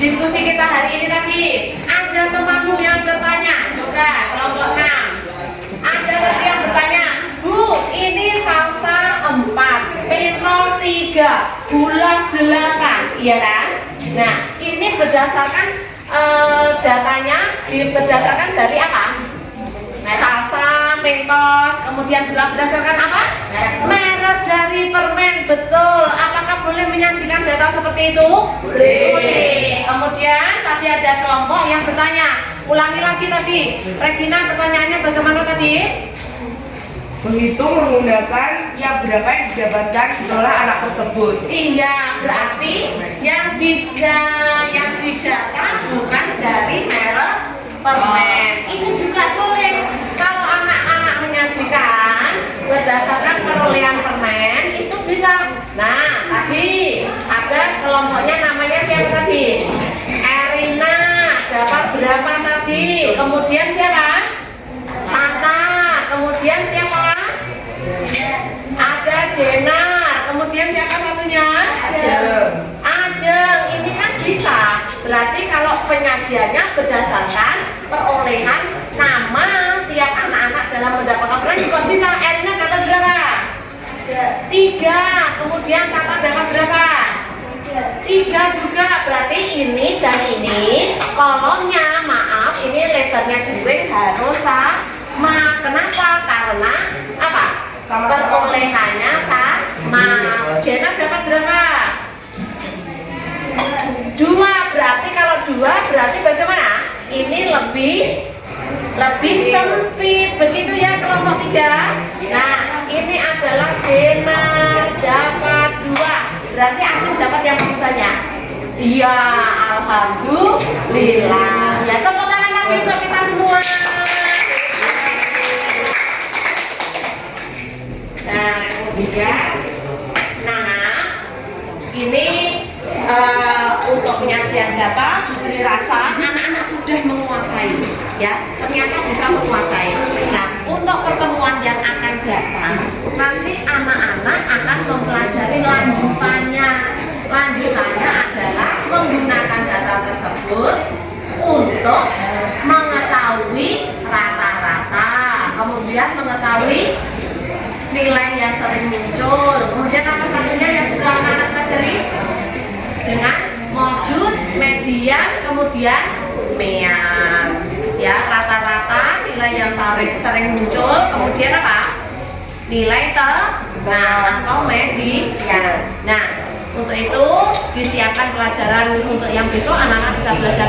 diskusi kita hari ini tadi. Ada temanmu yang bertanya, coba kelompok 6. Ada tadi yang bertanya, Bu, ini salsa 4, pentos 3, gula 8, iya kan? Nah, ini berdasarkan datanya berdasarkan dari apa? Salsa, mentos, kemudian gula berdasarkan apa? Merek dari permen, betul. Apakah boleh menyajikan data seperti itu? Boleh. Kemudian tadi ada kelompok yang bertanya, ulangi lagi tadi. Regina pertanyaannya bagaimana tadi? Menghitung menggunakan yang berapa yang didapatkan oleh anak tersebut. Iya, berarti yang didata bukan dari merek permen. Ini juga boleh kalau anak-anak menyajikan berdasarkan perolehan permen, itu bisa. Nah, tadi ada kelompoknya namanya siapa tadi? Erina dapat berapa tadi? Kemudian siapa? Tata. Kemudian siapa? Ada Jenar. Kemudian siapa satunya? Ajeng. Ini kan bisa. Berarti kalau penyajiannya berdasarkan perolehan nama tiap anak-anak dalam mendapatkan peran juga bisa. Erina dapat berapa? 3. Kemudian Tata dapat berapa? 3 juga. Berarti ini dan ini kolomnya, maaf, ini lebarnya jumlah harus sama. Kenapa? Karena apa? Perolehannya sama. Jenar dapat berapa? 2. Berarti kalau 2 berarti bagaimana? Ini lebih sempit, begitu ya kelompok 3. Nah, ini adalah Jenar dapat 2. Berarti Acung dapat yang bertanya. Iya, alhamdulillah. Ya, tepuk tangan lagi untuk kita semua. Nah, kemudian, nah, ini penyajian data, dirasa anak-anak sudah menguasai, ya ternyata bisa menguasai. Nah, untuk pertemuan yang akan datang, nanti anak-anak akan mempelajari lanjutannya. Lanjutannya adalah menggunakan data tersebut untuk mengetahui rata-rata, kemudian mengetahui nilai yang sering muncul, kemudian apa satunya yang sudah anak-anak pelajari dengan modus, median, kemudian mean, ya rata-rata nilai yang sering muncul, kemudian apa? Nilai tengah atau median. Nah, untuk itu disiapkan pelajaran untuk yang besok anak-anak bisa belajar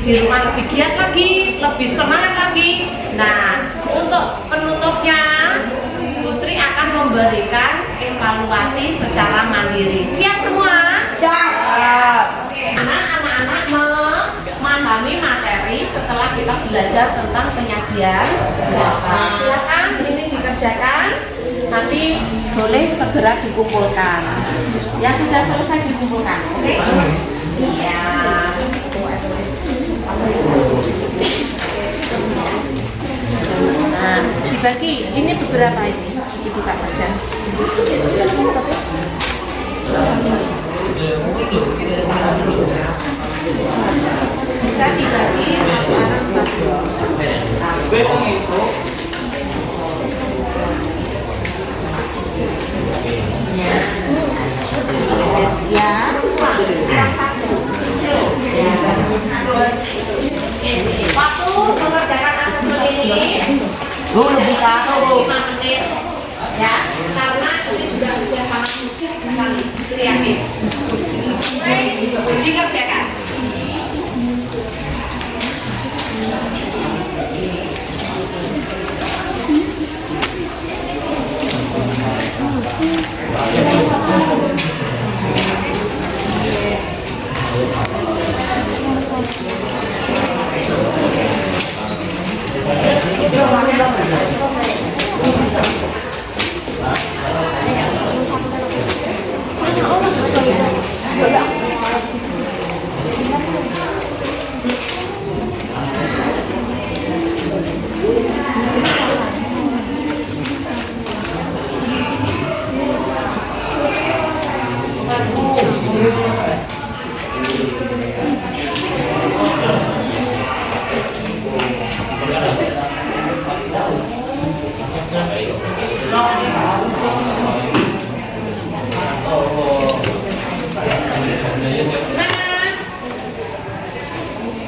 di rumah lebih giat lagi, lebih semangat lagi. Nah, untuk penutupnya Putri akan memberikan evaluasi secara mandiri. Siap semua? Siap. Oke. Anak-anak memahami materi setelah kita belajar tentang penyajian data. Silakan ini dikerjakan. Nanti boleh segera dikumpulkan. Yang sudah selesai dikumpulkan, oke? Iya. Nah, dibagi. Ini beberapa ini dibuka saja. Bisa dibagi satu anak satu. Ya, waktu mengerjakan asesmen ini lebih 5 menit ya, karena ini sudah sangat mudah sekali, yakin. Dikerjakan.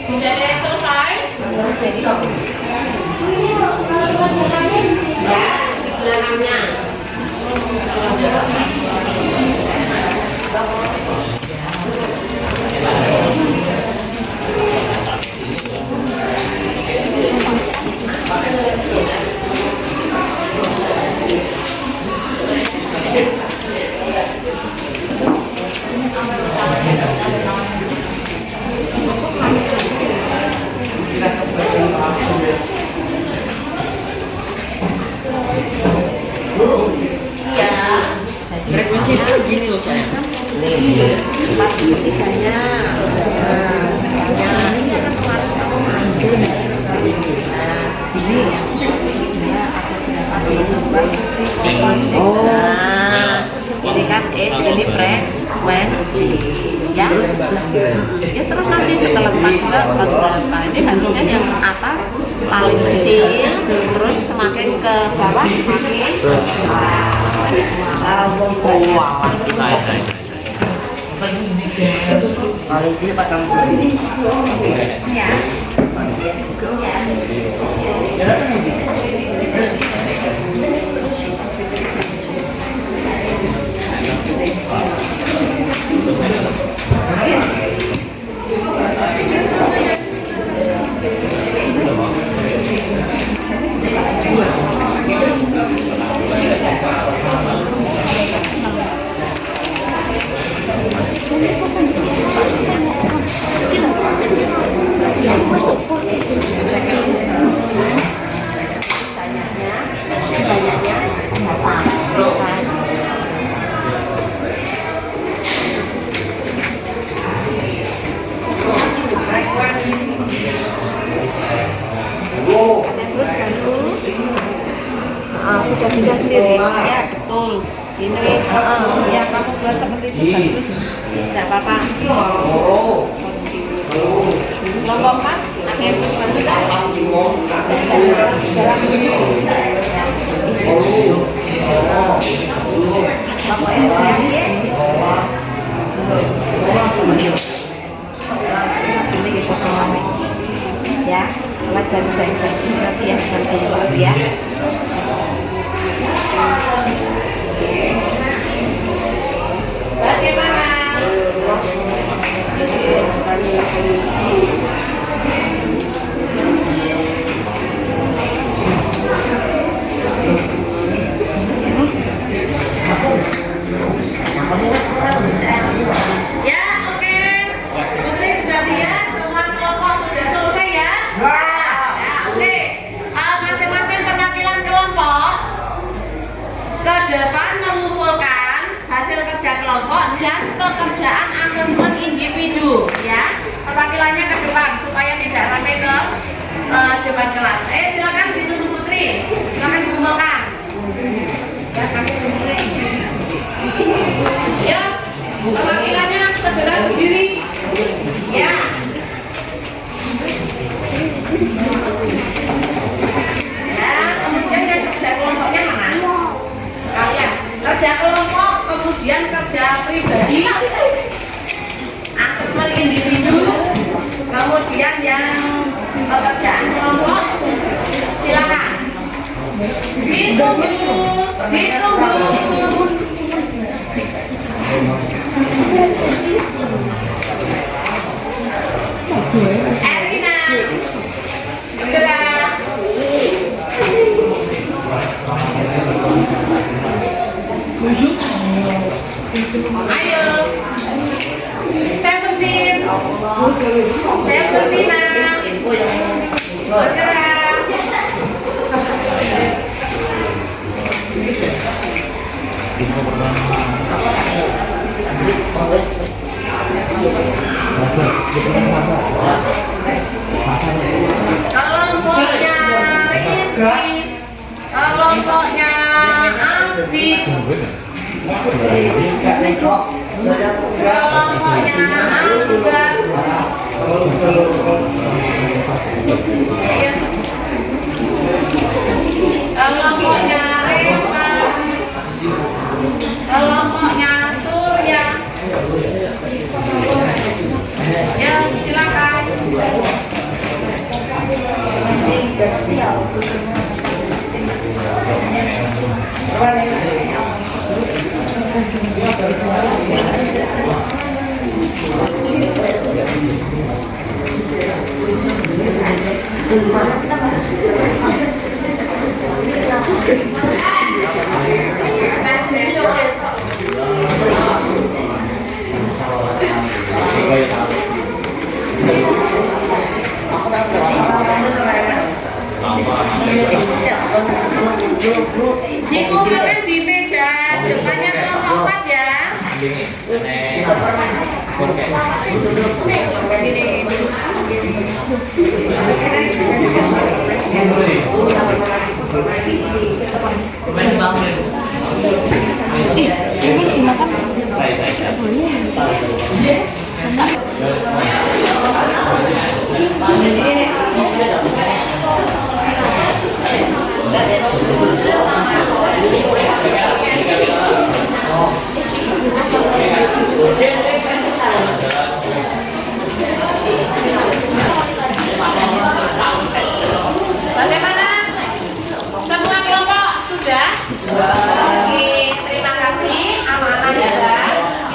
Sudah ada yang selesai? Ya, di belakangnya. Frekuensinya gini loh saya. Ini 4/3-nya. Misalnya ini akan kemarin sama maju. Nah, ini ya. Dia akan berubah. Nah, ini kan ini frekuensi. Ya, ya terus nanti setelah 4 berapa? Ini harusnya yang atas paling kecil, terus semakin ke bawah semakin besar. Paling kecil 40. Ya. sudah bisa sendiri. Ya betul. Ini ya kamu buat seperti itu bagus. Tidak apa-apa. Kelompok 4 ada yang bisa bantu tak? Ya, pelajaran baik-baik nanti ya, nanti dulu ya. Bagaimana? Ya, oke. Putri sudah lihat semua kelompok sudah selesai ya? Ya, oke. Masing-masing perwakilan kelompok ke depan mengumpulkan hasil kerja kelompok dan pekerjaan asesmen individu ya. Perwakilannya ke depan supaya tidak ramai ke depan kelas. Silakan ditunggu Putri. Silakan dikumpulkan. Ya, kami Putri. Ya, perwakilannya segera berdiri. Ya. Ya, kemudian yang kerja kelompoknya mana? Kalian kerja kelompok, kemudian kerja pribadi, asesmen individu, kemudian yang pekerjaan kelompok. Silakan ditunggu. Erina, bergerak. Ayo, Seventina, bergerak. Kelompoknya Rizky, kelompoknya Abdi, kelompoknya Angga, kelompoknya Reva, kelompoknya Surya. Ya, silakan. Dikumpulkan di meja depannya kelompok 4 ya. Bagaimana? Semua kelompok sudah? Oke, terima kasih anak-anak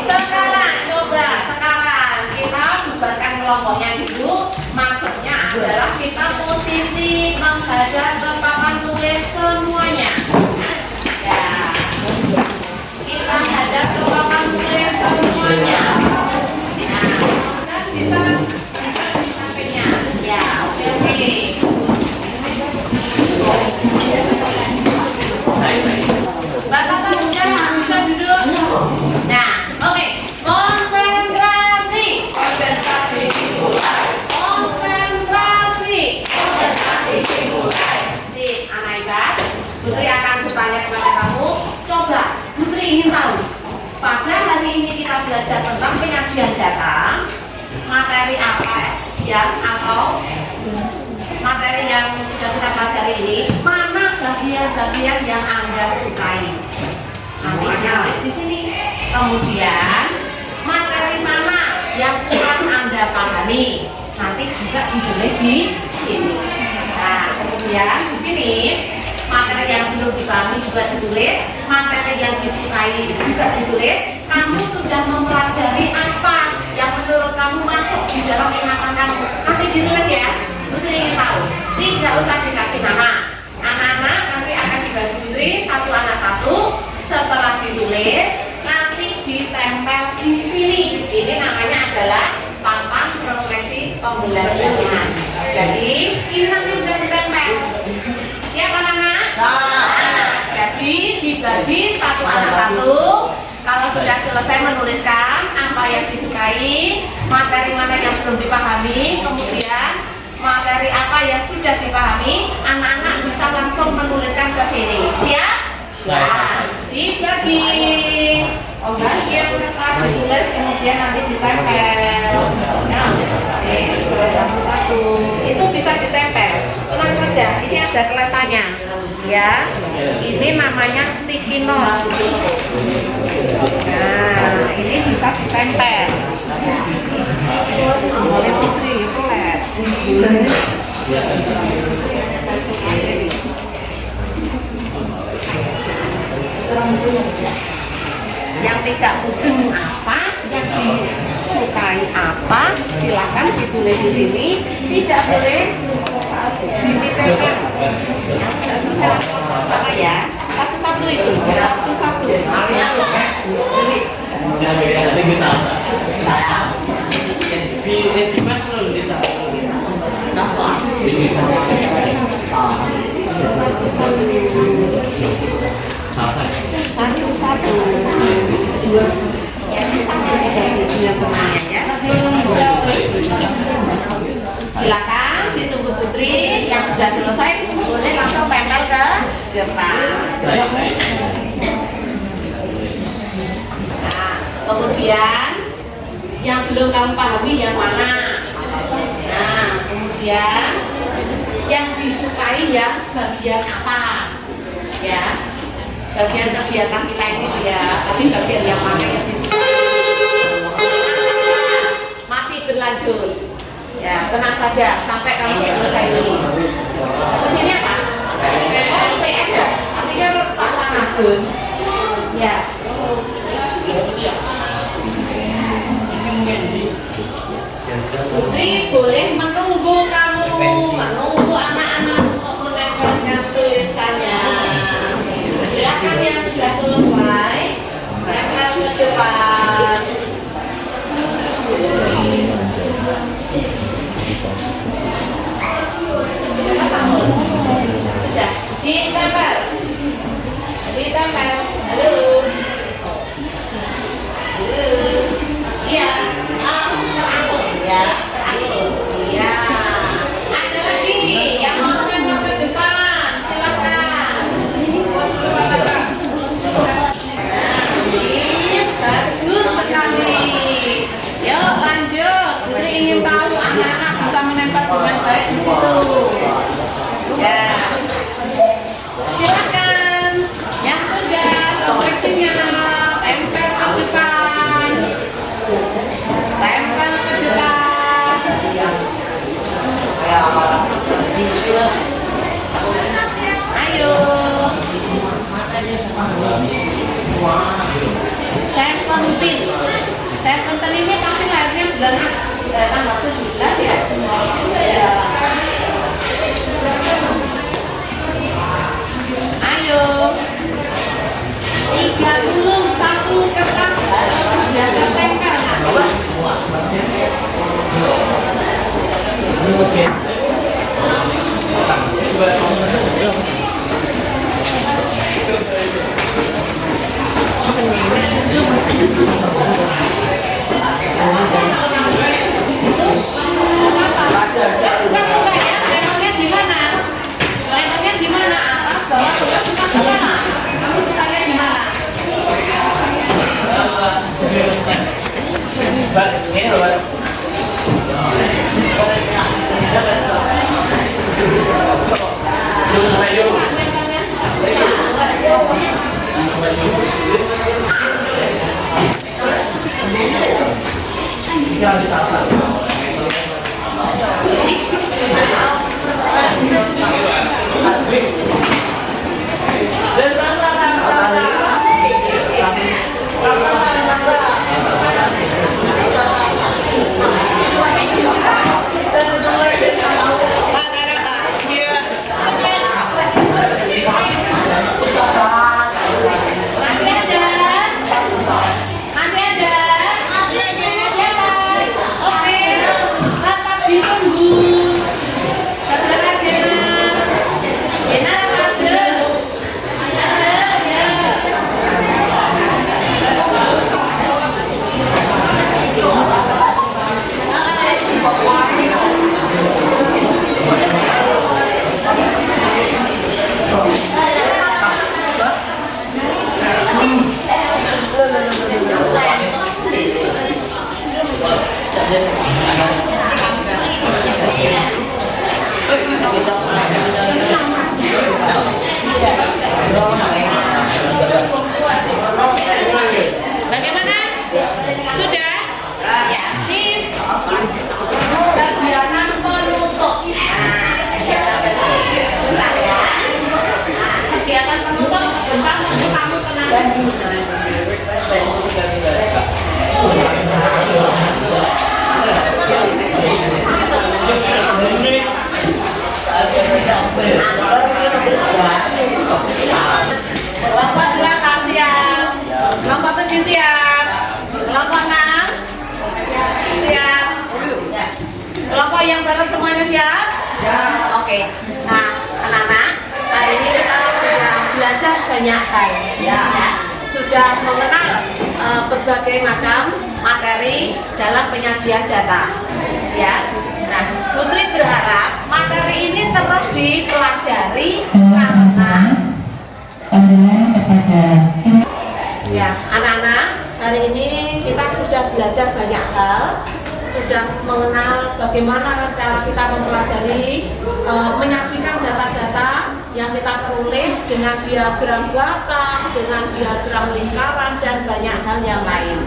muda. Sekarang kita bubarkan kelompoknya dulu. Maksudnya adalah kita posisi menghadap ke papan tulis semuanya. Ya, kita hadap ke papan tulis semuanya. Dan bisa sampingnya. Ya, oke. Batasan bisa duduk. Nah, oke. Konsentrasi. Sip, anak ikat. Putri akan supaya tahu pada hari ini kita belajar tentang penyajian data, materi apa atau materi yang sudah kita pelajari ini, mana bagian-bagian yang Anda sukai. Nanti ditulis di sini. Kemudian materi mana yang kurang Anda pahami, nanti juga ditulis di sini. Nah, kemudian di sini materi yang belum dipahami juga ditulis, materi yang disukai juga ditulis. Kamu sudah mempelajari apa yang menurut kamu masuk di dalam ingatan kamu, nanti ditulis ya. Putri ingin tahu, tidak usah dikasih nama. Anak-anak nanti akan dibagi Putri satu anak satu. Setelah ditulis, nanti ditempel di sini. Ini namanya adalah papan profesi pembelajaran. Jadi ini nanti bisa ditempel. Siap anak-anak? Jadi dibagi satu anak satu. Kalau sudah selesai menuliskan apa yang disukai, materi mana yang belum dipahami, kemudian materi apa yang sudah dipahami, anak-anak bisa langsung menuliskan ke sini. Siap? Nah, dibagi. Bagian akan ditulis, kemudian nanti ditempel. Ya, satu-satu. Itu bisa ditempel. Tenang saja, ini ada keletannya. Ya, ini namanya sticky note. Nah, ini bisa ditempel. Boleh Putri, pelet. Yang tidak mudeng apa, yang disukai apa, silakan ditulis di sini. Tidak boleh ditempel. Sama ya, satu-satu itu, satu-satu. Satu-satu. Ya, sama dengan temannya ya. Silakan ditunggu Putri yang sudah selesai, boleh langsung tempel ke depan. Nah, kemudian yang belum kamu pahami yang mana? Nah, kemudian yang disukai yang bagian apa? Ya, bagian kegiatan kita ini tuh ya, tapi bagian yang mana yang disukai? Masih berlanjut. Ya, tenang saja sampai kamu selesai ini. Terus ini apa? PS ya? Tapi kan pasangan. Ya. Putri boleh menunggu kamu, menunggu anak-anak untuk menempelkan tulisannya. Silakan yang sudah selesai, tempel ke depan. Sudah, ditempel. Ditempel. Halo. Halo. Iya. Teratur ya. Teratur. Iya. Ada lagi yang mau tempel ke depan. Silakan. Bagus sekali. Yuk lanjut. Putri ingin tahu anak-anak bisa menempel dengan baik di situ. Ya. Silakan. Yang sudah koreksinya tempel ke depan. Tempel ke depan. Ayo. Seventeen ini pasti lahirnya bulan tanggal 17 ya. Ayo. 31 kertas harus sudah tertempel. Itu Bagaimana? Sudah? Ya, sip. Kegiatan penutup. Kegiatan penutup tentang kamu kenal. Kelompok 8 siap. Kelompok 7 siap. Kelompok 6 siap. Kelompok yang baru semuanya siap? Oke. Nah, anak-anak, hari ini kita sudah belajar banyak hal, ya. Sudah mengenal berbagai macam materi dalam penyajian data, ya. Nah, Putri berharap materi ini terus dipelajari karena ya, anak-anak, hari ini kita sudah belajar banyak hal, sudah mengenal bagaimana cara kita mempelajari, menyajikan data-data yang kita peroleh dengan diagram batang, dengan diagram lingkaran, dan banyak hal yang lain.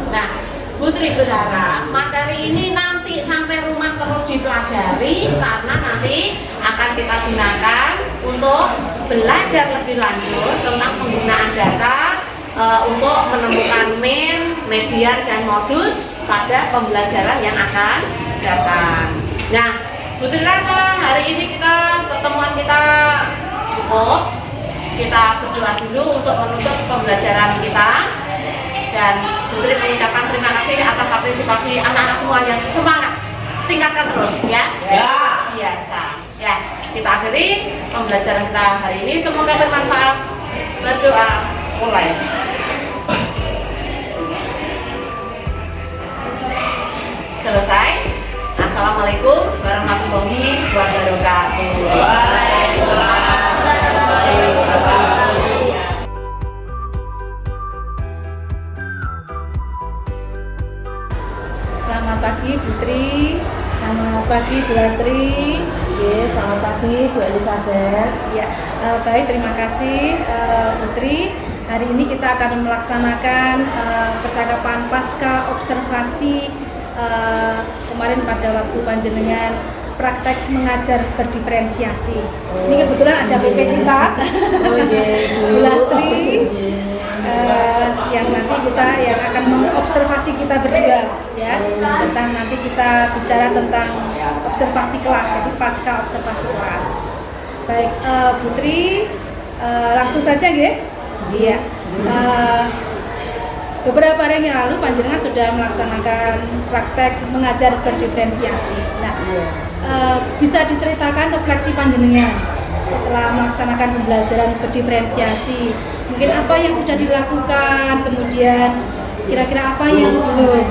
Nah, Putri berharap materi ini nanti sampai rumah terus dipelajari karena nanti akan kita gunakan untuk belajar lebih lanjut tentang penggunaan data untuk menemukan min, median, dan modus pada pembelajaran yang akan datang. Nah, Putri rasa hari ini pertemuan kita cukup. Kita berdoa dulu untuk menutup pembelajaran kita. Dan Putri mengucapkan terima kasih atas partisipasi anak-anak semua yang semangat. Tingkatkan terus ya. Ya. Biasa. Ya, kita akhiri pembelajaran kita hari ini. Semoga bermanfaat. Berdoa mulai. Selesai. Assalamualaikum warahmatullahi wabarakatuh. Waalaikumsalam warahmatullahi wabarakatuh. Selamat pagi Putri, selamat pagi Bu Lastri. Selamat pagi Bu Elizabeth. Ya, baik, terima kasih Putri. Hari ini kita akan melaksanakan percakapan pasca observasi kemarin pada waktu panjenengan praktek mengajar berdiferensiasi. Ini kebetulan ada PP kita, Bu Lastri, yang nanti kita yang akan mengobservasi kita berdua, ya. Tentang nanti kita bicara tentang observasi kelas, jadi pasca observasi kelas. Baik, Putri, langsung saja, ya. Iya. Beberapa hari yang lalu panjenengan sudah melaksanakan praktek mengajar berdiferensiasi. Nah, bisa diceritakan refleksi panjenengan setelah melaksanakan pembelajaran berdiferensiasi. Mungkin apa yang sudah dilakukan, kemudian kira-kira apa yang belum.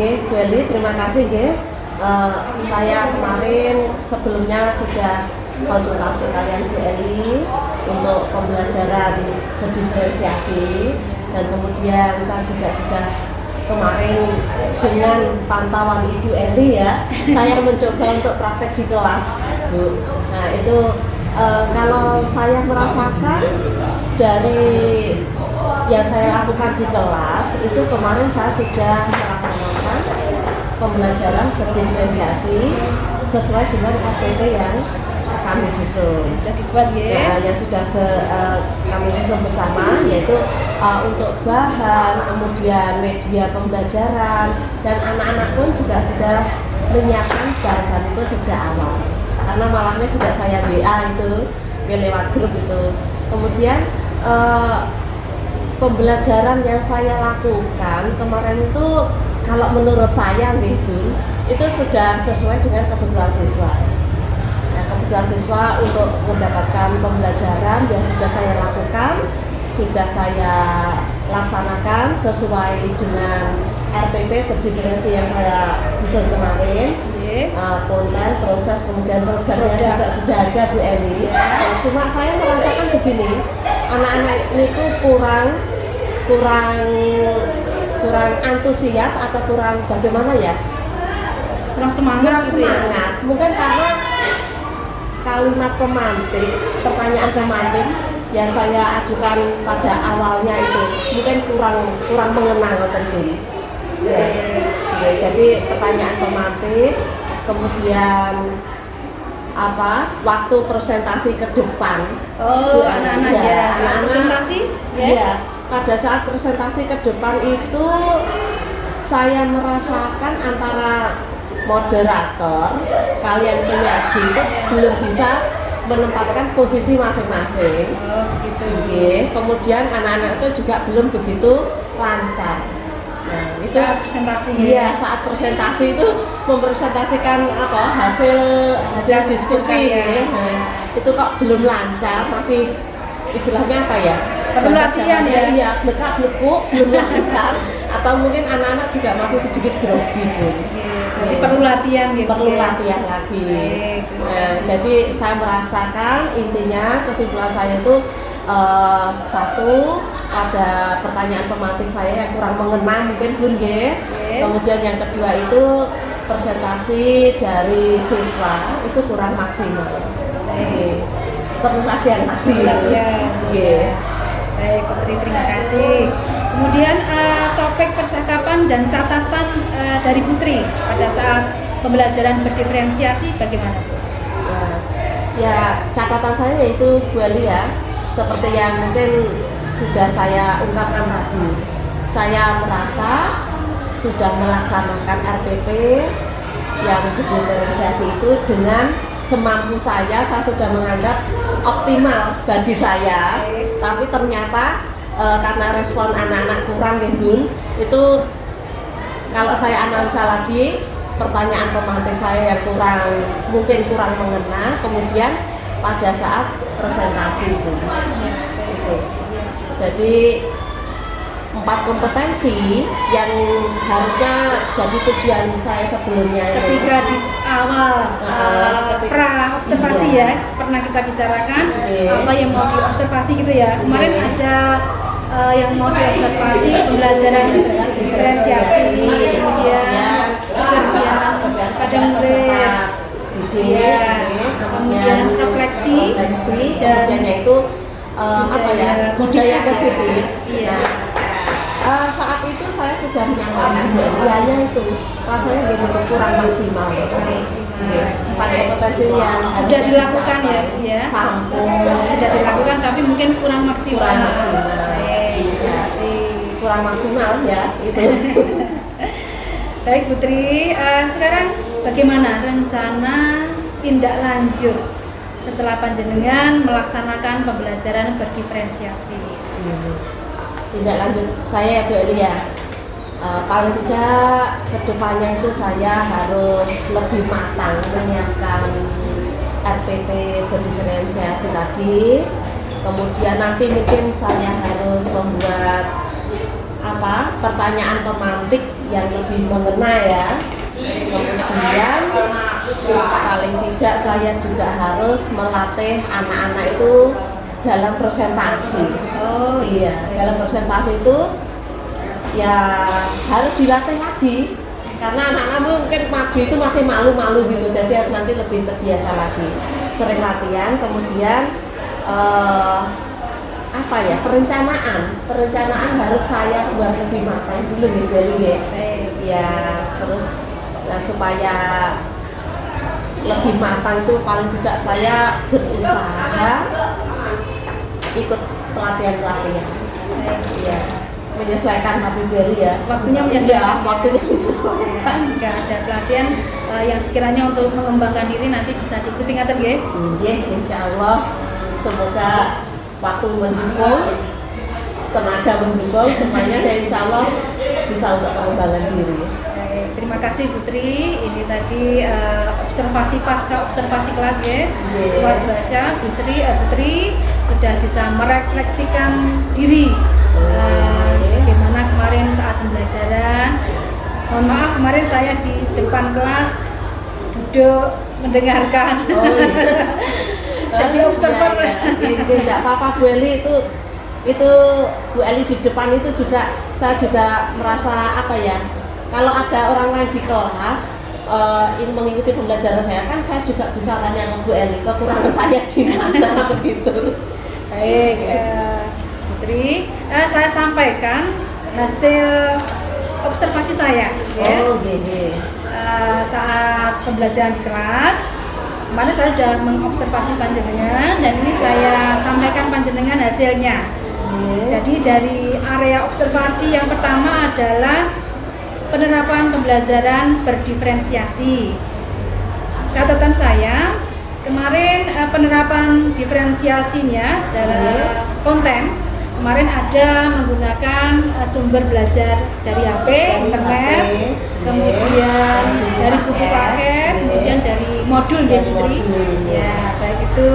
Bu Eli, terima kasih. Saya kemarin sebelumnya sudah konsultasi kalian Bu Eli untuk pembelajaran berdiferensiasi, dan kemudian saya juga sudah kemarin dengan pantauan Ibu Eli, ya, saya mencoba untuk praktek di kelas, Bu. Nah, itu kalau saya merasakan dari yang saya lakukan di kelas itu kemarin saya sudah melaksanakan pembelajaran berdiferensiasi sesuai dengan RPP yang kami susun. Sudah dibuat ya. Nah, yang sudah kami susun bersama yaitu untuk bahan, kemudian media pembelajaran, dan anak-anak pun juga sudah menyiapkan bahan itu sejak awal. Karena malahnya juga saya WA itu lewat grup itu. Kemudian pembelajaran yang saya lakukan kemarin itu kalau menurut saya gitu itu sudah sesuai dengan kebutuhan siswa. Nah, kebutuhan siswa untuk mendapatkan pembelajaran yang sudah saya lakukan, sudah saya laksanakan sesuai dengan RPP berdiferensi yang saya susun kemarin. Konten, proses, kemudian programnya juga sudah ada Bu Eli. Nah, cuma saya merasakan begini, anak-anak ini tuh kurang antusias atau kurang bagaimana ya? Kurang semangat. Kurang gitu ya? semangat. Mungkin karena kalimat pemantik, pertanyaan pemantik yang saya ajukan pada awalnya itu mungkin kurang mengenal tentu. Ya. Jadi pertanyaan pemantik, kemudian waktu presentasi ke depan. Oh, anak-anak ya, anak-anak presentasi ya. Iya, pada saat presentasi ke depan itu saya merasakan antara moderator, kalian penyaji itu belum bisa menempatkan posisi masing-masing. Oh, gitu. Oke. Kemudian anak-anak itu juga belum begitu lancar. Nah, itu Saat presentasinya. Iya, saat presentasi itu mempresentasikan hasil diskusi ya. gitu. Nah, itu kok belum lancar, masih istilahnya apa ya? Perlu Bahasa latihan Jawanya, ya? Iya, blekak-blekuk, belum lancar, atau mungkin anak-anak juga masih sedikit grogi pun. Jadi perlu latihan gitu. Perlu ya. latihan lagi. Terima Nah, kasih. jadi saya merasakan intinya kesimpulan saya itu satu, pada pertanyaan pemantik saya yang kurang mengena mungkin Bun G. Kemudian yang kedua itu presentasi dari siswa itu kurang maksimal. Oke. Perlu latihan lagi. Oke. Baik, Putri, terima kasih. Kemudian topik percakapan dan catatan dari Putri pada saat pembelajaran berdiferensiasi bagaimana? Ya, catatan saya yaitu Bu Eli ya, seperti yang mungkin sudah saya ungkapkan tadi. Saya merasa sudah melaksanakan RPP yang berdiferensiasi itu dengan semampu saya sudah menganggap optimal bagi saya. Tapi ternyata karena respon anak-anak kurang ya Bun, itu kalau saya analisa lagi pertanyaan pemantik saya yang mungkin kurang mengena, kemudian pada saat presentasi Bun. Itu. Jadi 4 kompetensi yang harusnya jadi tujuan saya sebelumnya Ketika di awal pra observasi ya pernah kita bicarakan apa yang mau diobservasi gitu ya. Kemarin ada yang mau diobservasi pembelajaran diferensiasi, kemudian pekerjaan pada murid, kemudian refleksi, kemudian yaitu budaya positif. Nah, saat itu saya sudah menyampaikan nilainya itu rasanya begitu kurang maksimal. 4 kompetensi yang sudah dilakukan ya, sudah dilakukan tapi mungkin kurang maksimal. Kurang maksimal ya itu. Baik Putri, sekarang bagaimana rencana tindak lanjut setelah panjenengan melaksanakan pembelajaran berdiferensiasi? Tindak lanjut saya Bu Eli ya, paling tidak kedepannya itu saya harus lebih matang menyiapkan RPP berdiferensiasi tadi. Kemudian nanti mungkin saya harus membuat pertanyaan pemantik yang lebih mengena ya. Kemudian paling tidak saya juga harus melatih anak-anak itu dalam presentasi. Oh iya, dalam presentasi itu ya harus dilatih lagi karena anak-anak mungkin maju itu masih malu-malu gitu, jadi nanti lebih terbiasa lagi, sering latihan. Kemudian apa ya, perencanaan harus saya buat lebih matang dulu gitu ya, terus supaya lebih matang itu paling tidak saya berusaha ikut pelatihan ya, menyesuaikan tapi Beli ya, Waktunya menyesuaikan. waktunya menyesuaikan. Jika ada pelatihan yang sekiranya untuk mengembangkan diri nanti bisa diikuti ngaten nggih. Insya Allah, semoga waktu mendukung, tenaga mendukung, semuanya ya insya Allah bisa untuk pengembangan diri. Baik, terima kasih Putri. Ini tadi observasi pasca observasi kelas ya. Luar biasa Putri sudah bisa merefleksikan diri. Bagaimana kemarin saat pembelajaran. Mohon maaf kemarin saya di depan kelas duduk mendengarkan. Jadi observer. Tidak apa-apa Bu Eli, itu Bu Eli di depan itu juga saya juga merasa apa ya, kalau ada orang lain di kelas ingin mengikuti pembelajaran saya kan saya juga bisa tanya ke Bu Eli kekurangan saya di mana begitu. Baik, Putri, saya sampaikan hasil observasi saya ya. Saat pembelajaran di kelas kemarin saya sudah mengobservasi panjenengan dan ini saya sampaikan panjenengan hasilnya. Jadi dari area observasi yang pertama adalah penerapan pembelajaran berdiferensiasi. Catatan saya kemarin penerapan diferensiasinya dalam konten kemarin ada menggunakan sumber belajar dari HP, internet, kemudian dari buku paket, kemudian dari modul ya Putri. Ya, baik itu.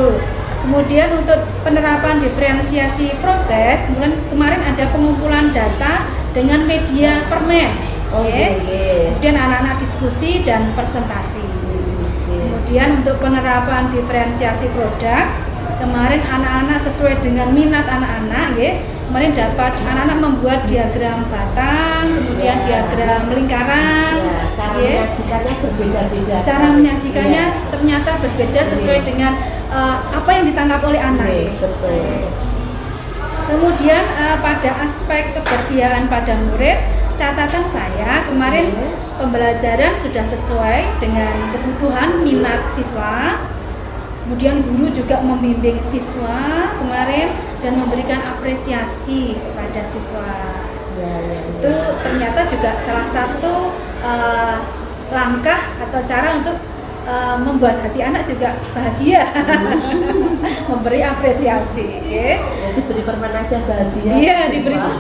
Kemudian untuk penerapan diferensiasi proses, kemudian kemarin ada pengumpulan data dengan media permen. Kemudian anak-anak diskusi dan presentasi. Kemudian untuk penerapan diferensiasi produk, kemarin anak-anak sesuai dengan minat anak-anak ya. Kemarin dapat anak-anak membuat diagram batang, kemudian diagram lingkaran. Cara menyajikannya berbeda-beda. Cara menyajikannya ternyata berbeda sesuai dengan apa yang ditangkap oleh anak. Betul. Kemudian pada aspek keberpihakan pada murid, catatan saya kemarin pembelajaran sudah sesuai dengan kebutuhan minat siswa. Kemudian guru juga membimbing siswa kemarin dan memberikan apresiasi kepada siswa. Itu ternyata juga salah satu langkah atau cara untuk membuat hati anak juga bahagia. Memberi apresiasi. Jadi beri permen aja bahagia. Iya,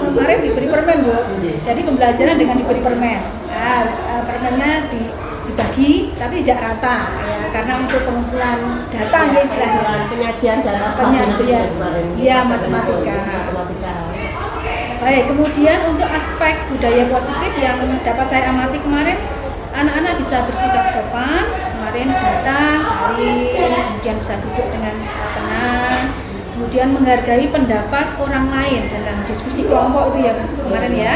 kemarin diberi permen Bu. Jadi pembelajaran dengan diberi permen. Nah, permennya dibagi tapi tidak rata ya, karena untuk pengumpulan data ya istilahnya. Penyajian data statistik kemarin. Iya, matematika. Baik, kemudian untuk aspek budaya positif yang dapat saya amati kemarin, anak-anak bisa bersikap sopan, kemarin datang, saling, kemudian bisa duduk dengan tenang, kemudian menghargai pendapat orang lain dalam diskusi kelompok itu ya kemarin ya.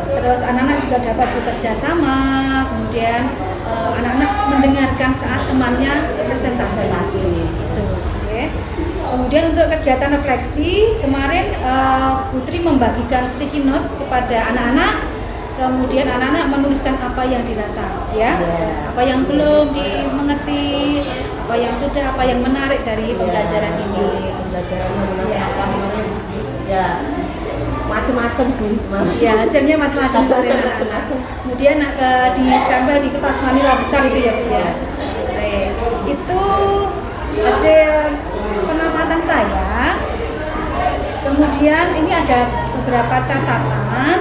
Terus anak-anak juga dapat bekerja sama, kemudian anak-anak mendengarkan saat temannya presentasi. Gitu, okay. Kemudian untuk kegiatan refleksi kemarin Putri membagikan sticky note kepada anak-anak. Kemudian anak-anak menuliskan apa yang dirasa, ya, apa yang belum dimengerti, apa yang sudah, apa yang menarik dari pembelajaran ini. Pembelajaran yang menarik apa namanya? Ya, macam-macam Bu. Ya, hasilnya macam-macam. Kemudian ditempel di kertas manila besar itu ya Bu ya. Baik, itu hasil pengamatan saya. Kemudian ini ada beberapa catatan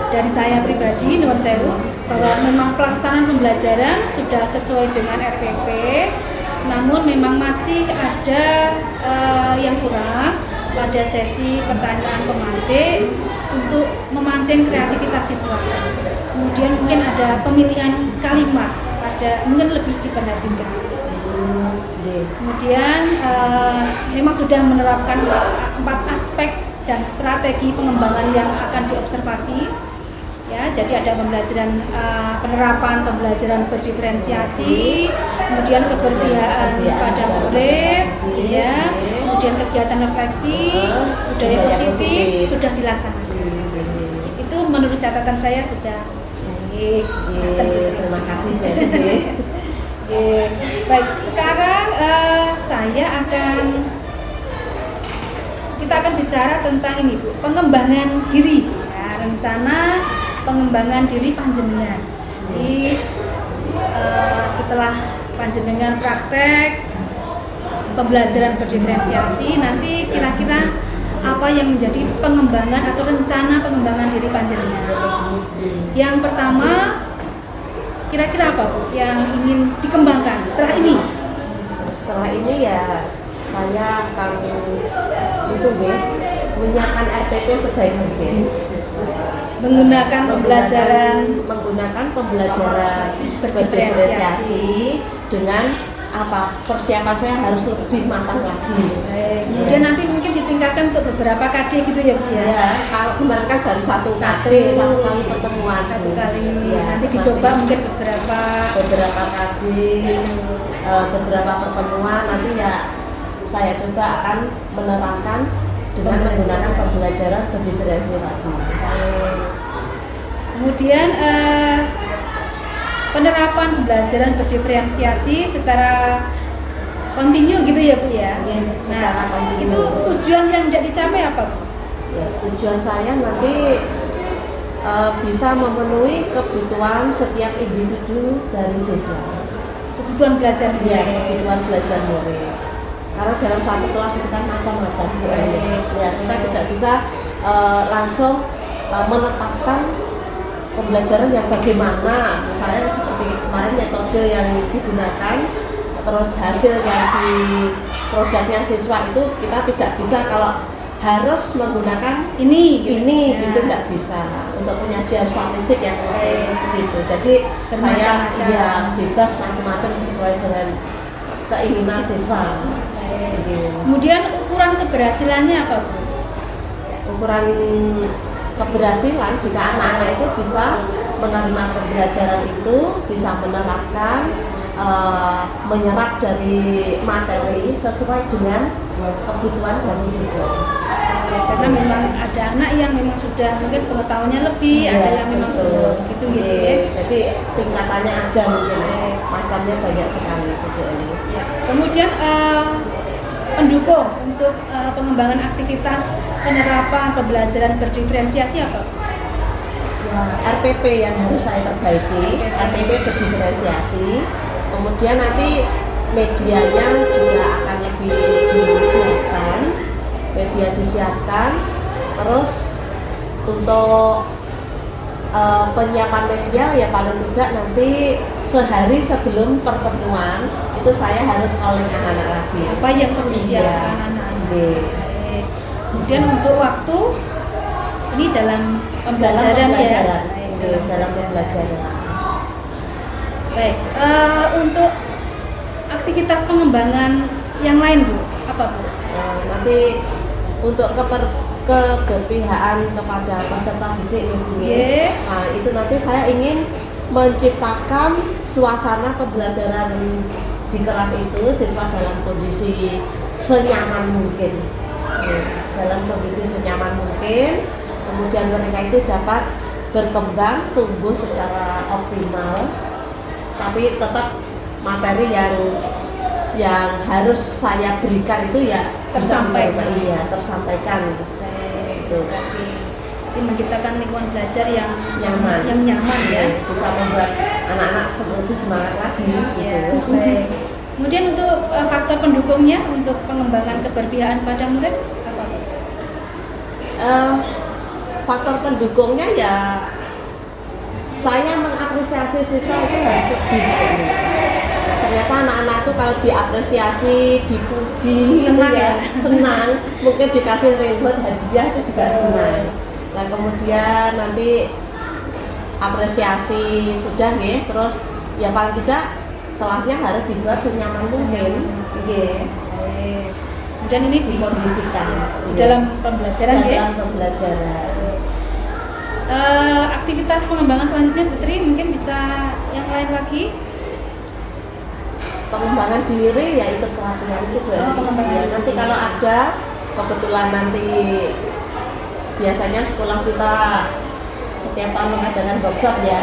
dari saya pribadi, nuwun sewu, bahwa memang pelaksanaan pembelajaran sudah sesuai dengan RPP, namun memang masih ada yang kurang pada sesi pertanyaan pemantik untuk memancing kreativitas siswa. Kemudian mungkin ada pemilihan kalimat, mungkin lebih diperhatikan. Kemudian memang sudah menerapkan 4 aspek dan strategi pengembangan yang akan diobservasi. Ya, jadi ada pembelajaran penerapan pembelajaran berdiferensiasi, kemudian keberpihakan pada murid, ya, kemudian kegiatan refleksi, budaya positif sudah dilaksanakan. Itu menurut catatan saya sudah baik. Terima kasih Mbak. Baik, sekarang kita akan bicara tentang ini Bu, pengembangan diri. Nah, rencana pengembangan diri panjenengan. Jadi setelah panjenengan praktek pembelajaran berdiferensiasi, nanti kira-kira apa yang menjadi pengembangan atau rencana pengembangan diri panjenengan. Yang pertama, kira-kira apa Bu yang ingin dikembangkan setelah ini? Setelah ini ya saya akan menyiapkan RPP sebaik mungkin. Menggunakan pembelajaran berdiferensiasi dengan persiapan saya harus lebih matang lagi. Kemudian nanti mungkin ditingkatkan untuk beberapa KD gitu ya Bu ya? Ya, kalau kemarin kan baru satu KD, satu kali pertemuan. Satu kali, Ya, nanti dicoba mungkin beberapa KD, beberapa pertemuan, nanti ya saya coba akan menerapkan dengan menggunakan pembelajaran berdiferensiasi. Kemudian penerapan pembelajaran berdiferensiasi secara kontinu gitu ya Bu ya? Ya, secara kontinu. Itu tujuan yang tidak dicapai apa Bu? Ya, tujuan saya nanti bisa memenuhi kebutuhan setiap individu dari siswa. Kebutuhan belajar Iya, kebutuhan belajar murid. Karena dalam satu kelas itu kan macam-macam Bu. Ya, kita tidak bisa langsung menetapkan pembelajaran yang bagaimana. Misalnya seperti kemarin metode yang digunakan, terus hasil yang di produknya siswa itu kita tidak bisa kalau harus menggunakan ini ya. Gitu nggak bisa untuk penyajian statistik yang gitu. Jadi saya ya bebas macam-macam sesuai dengan keinginan siswa. Kemudian ukuran keberhasilannya apa Bu? Ukuran keberhasilan jika anak-anak itu bisa menerima pembelajaran itu, bisa menerapkan, menyerap dari materi sesuai dengan kebutuhan dari siswa. Karena memang ada anak yang memang sudah mungkin pengetahuannya lebih, ada yang memang gitu ya. Jadi tingkatannya ada mungkin macamnya banyak sekali Bu Eli. Kemudian pendukung untuk pengembangan aktivitas penerapan pembelajaran berdiferensiasi apa? Ya, RPP yang harus saya perbaiki, RPP berdiferensiasi. Kemudian nanti medianya juga akan lebih disiapkan, media disiapkan. Terus untuk penyiapan media ya paling tidak nanti sehari sebelum pertemuan itu saya harus calling anak-anak lagi. Apa yang perlu disiapkan anak-anak? Kemudian untuk waktu ini dalam pembelajaran ya. Dalam pembelajaran. Baik, untuk aktivitas pengembangan yang lain Bu, apa Bu? Nanti untuk keberpihakan kepada peserta didik Bu. Nah, itu nanti saya ingin menciptakan suasana pembelajaran di kelas itu siswa dalam kondisi senyaman mungkin. Dalam kondisi senyaman mungkin, kemudian mereka itu dapat berkembang, tumbuh secara optimal, tapi tetap materi yang harus saya berikan itu ya tersampaikan. Gitu. Jadi menciptakan lingkungan belajar yang nyaman ya, bisa membuat anak-anak lebih semangat lagi. Gitu. Baik. Kemudian untuk faktor pendukungnya untuk pengembangan keberpihakan pada murid apa? Faktor pendukungnya ya saya mengapresiasi siswa itu harus lebih. Nah, ternyata anak-anak itu kalau diapresiasi, dipuji, senang. Mungkin dikasih reward hadiah itu juga senang. Nah kemudian nanti apresiasi sudah ya, terus ya paling tidak kelasnya harus dibuat senyaman mungkin. Kemudian ini dikondisikan dalam pembelajaran dalam pembelajaran. Aktivitas pengembangan selanjutnya Putri mungkin bisa yang lain lagi. pengembangan diri ya ikut pelatihan itu pengembangan ya. diri. Nanti kalau ada kebetulan nanti biasanya sekolah kita setiap tahun mengadakan workshop ya.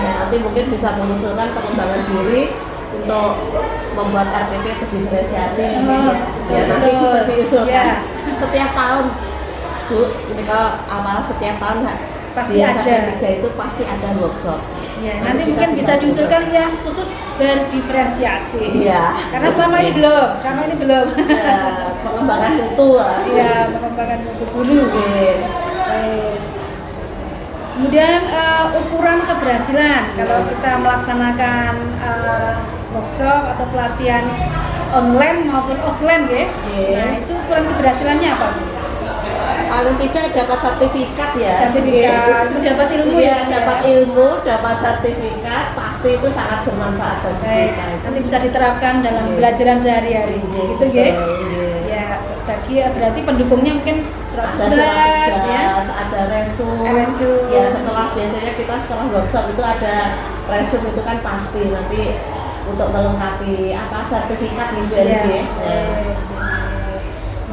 Ya nanti mungkin bisa mengusulkan pengembangan diri untuk membuat RPP berdiferensiasi mungkin ya. Ya nanti bisa diusulkan setiap tahun Bu. Ini kalau awal setiap tahun Pasti di ada. SMP 3 itu pasti ada workshop. Ya, Nanti nanti kita mungkin bisa bisa diusulkan yang khusus berdiferensiasi. Iya. Karena selama ini belum. Ya, pengembangan mutu lah. Iya, pengembangan mutu guru. Oke. Baik. Kemudian ukuran keberhasilan kalau kita melaksanakan workshop atau pelatihan online maupun offline ya. Nah, itu ukuran keberhasilannya apa? Paling tidak dapat sertifikat ya. Sertifikat, dapat ilmu ya, ya. dapat ilmu, dapat sertifikat, pasti itu sangat bermanfaat bagi Baik, kita. nanti bisa diterapkan dalam Iya. pelajaran sehari-hari. Iya, Gitu ya. iya. Ya, bagi berarti pendukungnya mungkin surat Ada surat tugas ya. tugas, ada resume. Resume. Ya setelah biasanya kita setelah workshop itu ada resume itu kan pasti nanti untuk melengkapi sertifikat gitu Iya. ya.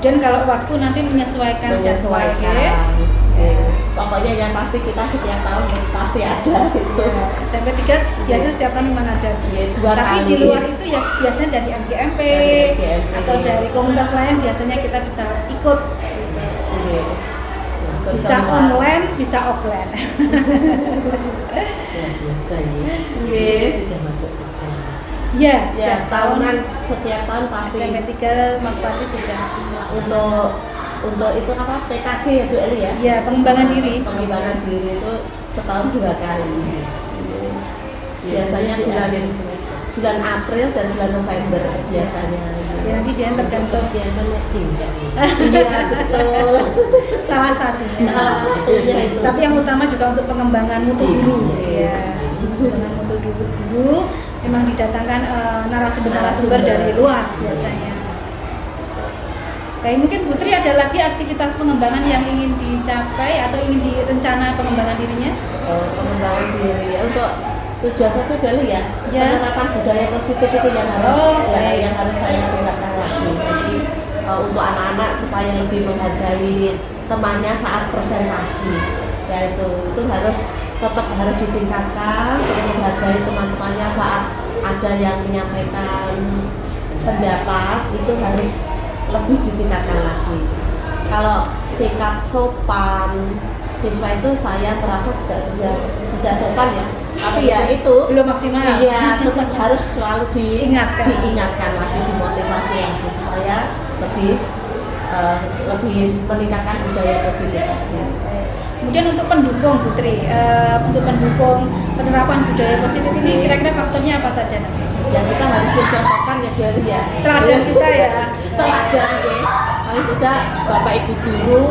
Dan kalau waktu nanti menyesuaikan jadwal, ya. Menyesuaikan. Oke. Pokoknya yang pasti kita setiap tahun pasti ada itu. SMP 3 biasanya setiap tahun memang ada. Iya, 2 Tapi kali. di luar itu ya biasanya dari MGMP, Dari MGMP. atau dari komunitas lain biasanya kita bisa ikut. Oke. Ikut Bisa keluar. online, bisa offline. Iya. Ya, Ya, tahunan setiap tahun pasti SMP 3 Mas Pati sudah untuk itu apa PKG ya Bu Eli ya? ya pengembangan diri. Pengembangan diri itu setahun 2 kali. Biasanya bulan April dan bulan November biasanya. Ya, nanti dia tergantung Iya betul. salah satunya. Salah satunya itu. Tapi yang utama juga untuk pengembangan mutu guru. Iya. Ya, pengembangan mutu guru memang didatangkan narasumber dari luar biasanya. Kayak mungkin Putri ada lagi aktivitas pengembangan yang ingin dicapai atau ingin direncana pengembangan dirinya? Pengembangan diri ya untuk tujuan satu kali ya, Ya. penerapan budaya positif itu yang harus baik. yang harus saya tingkatkan lagi. Jadi untuk anak-anak supaya lebih menghargai temannya saat presentasi, ya itu harus tetap harus ditingkatkan untuk menghargai teman-temannya saat ada yang menyampaikan pendapat itu harus lebih ditingkatkan lagi. Kalau sikap sopan siswa itu saya merasa juga sudah sopan ya, tapi ya itu Belum maksimal. iya tetap harus selalu Diingatkan. lagi, dimotivasi lagi supaya lebih meningkatkan budaya positif tadi. Kemudian untuk pendukung Putri, untuk pendukung penerapan budaya positif ini kira-kira faktornya apa saja nanti? Yang kita harus mencontohkan ya Beli ya. Teladan kita ya. Teladan ya. Paling tidak Bapak Ibu guru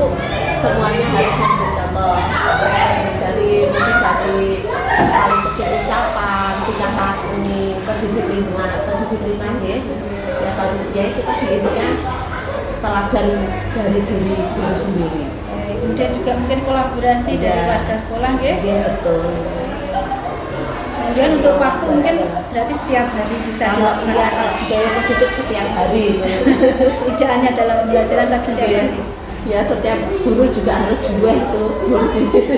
semuanya harus memberi contoh. Mungkin dari paling kecil ucapan, tingkah laku, kedisiplinan ya. Ya paling ya itu tadi intinya teladan dari diri guru sendiri. Kemudian juga mungkin kolaborasi dari warga sekolah ya. Iya betul. Kemudian untuk waktu mungkin berarti setiap hari bisa Kalau iya dilaksanakan. budaya positif setiap hari. Tidak hanya dalam pembelajaran tapi setiap Iya. hari. Ya setiap guru juga harus jual itu guru di sini.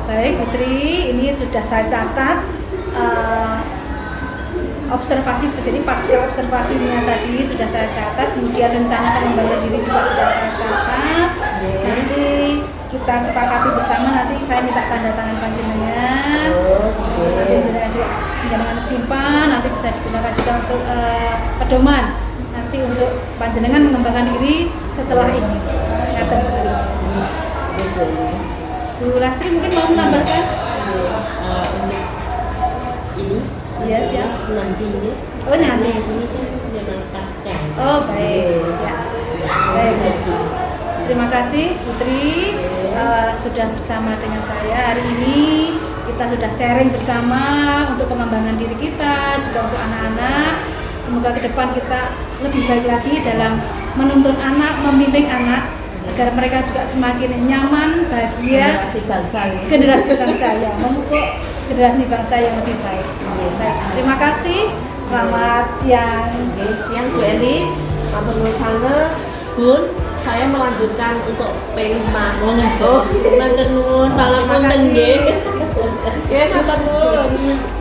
Baik Putri, ini sudah saya catat observasi, jadi pasca observasinya tadi sudah saya catat, kemudian rencana pengembangan diri juga sudah saya catat. Nanti kita sepakati bersama, nanti saya minta tanda tangan panjenengan. Nanti panjenengan simpan, nanti bisa digunakan juga untuk pedoman. Nanti untuk panjenengan mengembangkan diri setelah ini. Ngaten Putri. Bu Lastri mungkin mau menambahkan? Ini Iya siap. nantinya Oh nanti. ini kan memang pasca. Oh baik. Ya. Baik. Terima kasih Putri sudah bersama dengan saya hari ini. Kita sudah sharing bersama untuk pengembangan diri kita, juga untuk anak-anak. Semoga ke depan kita lebih baik lagi dalam menuntun anak, membimbing anak agar mereka juga semakin nyaman, bahagia. Generasi bangsa ya. Generasi bangsa ya, memupuk generasi bangsa yang lebih baik. Baik, terima kasih. Selamat siang. Oke, siang Bu Eli, matur nuwun sanget. Bun, saya melanjutkan untuk P5. Oh, ngatur. Matur nuwun, salam Terima kasih. punten nggih. Ya, matur nuwun.